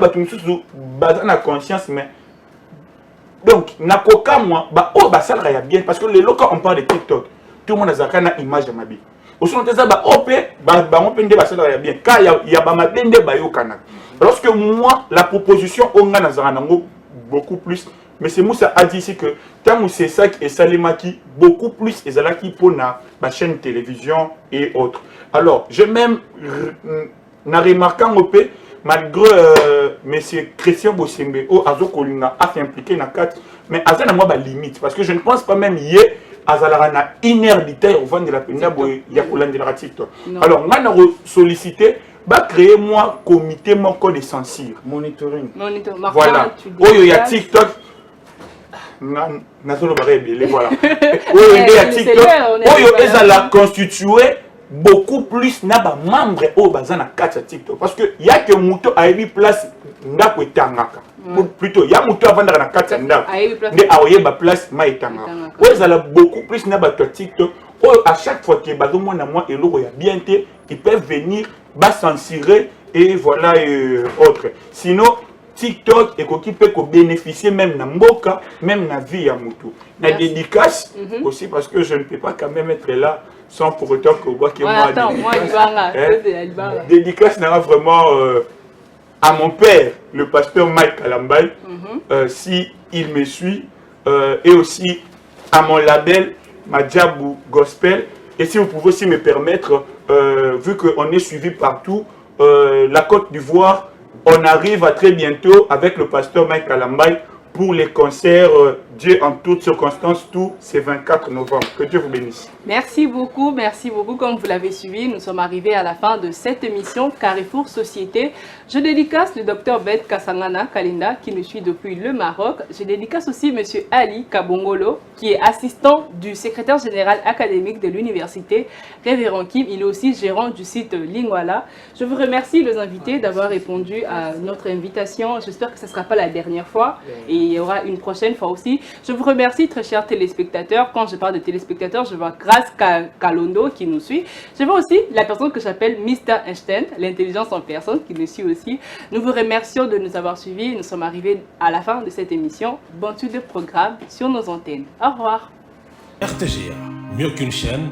bazar n'a conscience mais donc, nakoka moi, ça va bien parce que les locaux on parle de TikTok, tout le monde a une image de ma vie. Au son de ça, on peut bien. Car il y a ma bende bayokana. Lorsque moi, la proposition on a beaucoup plus, mais c'est Moussa a dit ici que tant c'est ça et Salimaki beaucoup plus et Zalaki pour la chaîne télévision et autres. Alors, j'ai même remarqué un peu. Malgré M. Christian Bossembe, Azokolina a fait impliquer dans 4, mais Azana moi limite parce que je ne pense pas même hier Azalarana inérdité au vent de la peine de la TikTok. Alors, on a sollicité va créer moi comité mon code de censure. Monitoring. Voilà. Oyo ya TikTok. Nazolo barebe voilà. Oyo ya TikTok. Oyo ezala constitué beaucoup plus na ba membre o bazana kati TikTok parce que y a que muto a eu place ndako etangaka. Plutôt y a muto avandaka na kati ndako. Nde aoye ba place ma etangaka. Oyo ezala beaucoup plus na ba TikTok. Oyo à chaque fois que bazo mona moi eloko ya bien te, ils peuvent venir ba censurer et voilà autre. Sinon TikTok et qui peut bénéficier même na mboka, même na vie à mutu. Na dédicace aussi parce que je ne peux pas quand même être là sans pour autant que moi qui dédicace n'a vraiment à mon père, le pasteur Mike Kalambay, si il me suit, et aussi à mon label Madjabou Gospel. Et si vous pouvez aussi me permettre, vu qu'on est suivi partout, la Côte d'Ivoire, on arrive à très bientôt avec le pasteur Mike Kalambay pour les concerts Dieu en toutes circonstances, tout c'est 24 novembre. Que Dieu vous bénisse. Merci beaucoup. Comme vous l'avez suivi, nous sommes arrivés à la fin de cette émission Carrefour Société. Je dédicace le docteur Beth Kasangana Kalinda qui nous suit depuis le Maroc. Je dédicace aussi M. Ali Kabongolo qui est assistant du secrétaire général académique de l'université Révérend Kim. Il est aussi gérant du site Lingwala. Je vous remercie les invités d'avoir répondu à notre invitation. J'espère que ce ne sera pas la dernière fois et il y aura une prochaine fois aussi. Je vous remercie très chers téléspectateurs. Quand je parle de téléspectateurs, je vois Grace Kalondo qui nous suit. Je vois aussi la personne que j'appelle Mr. Einstein, l'intelligence en personne qui nous suit aussi. Nous vous remercions de nous avoir suivis. Nous sommes arrivés à la fin de cette émission. Bonne suite de programme sur nos antennes. Au revoir. RTGA, mieux qu'une chaîne,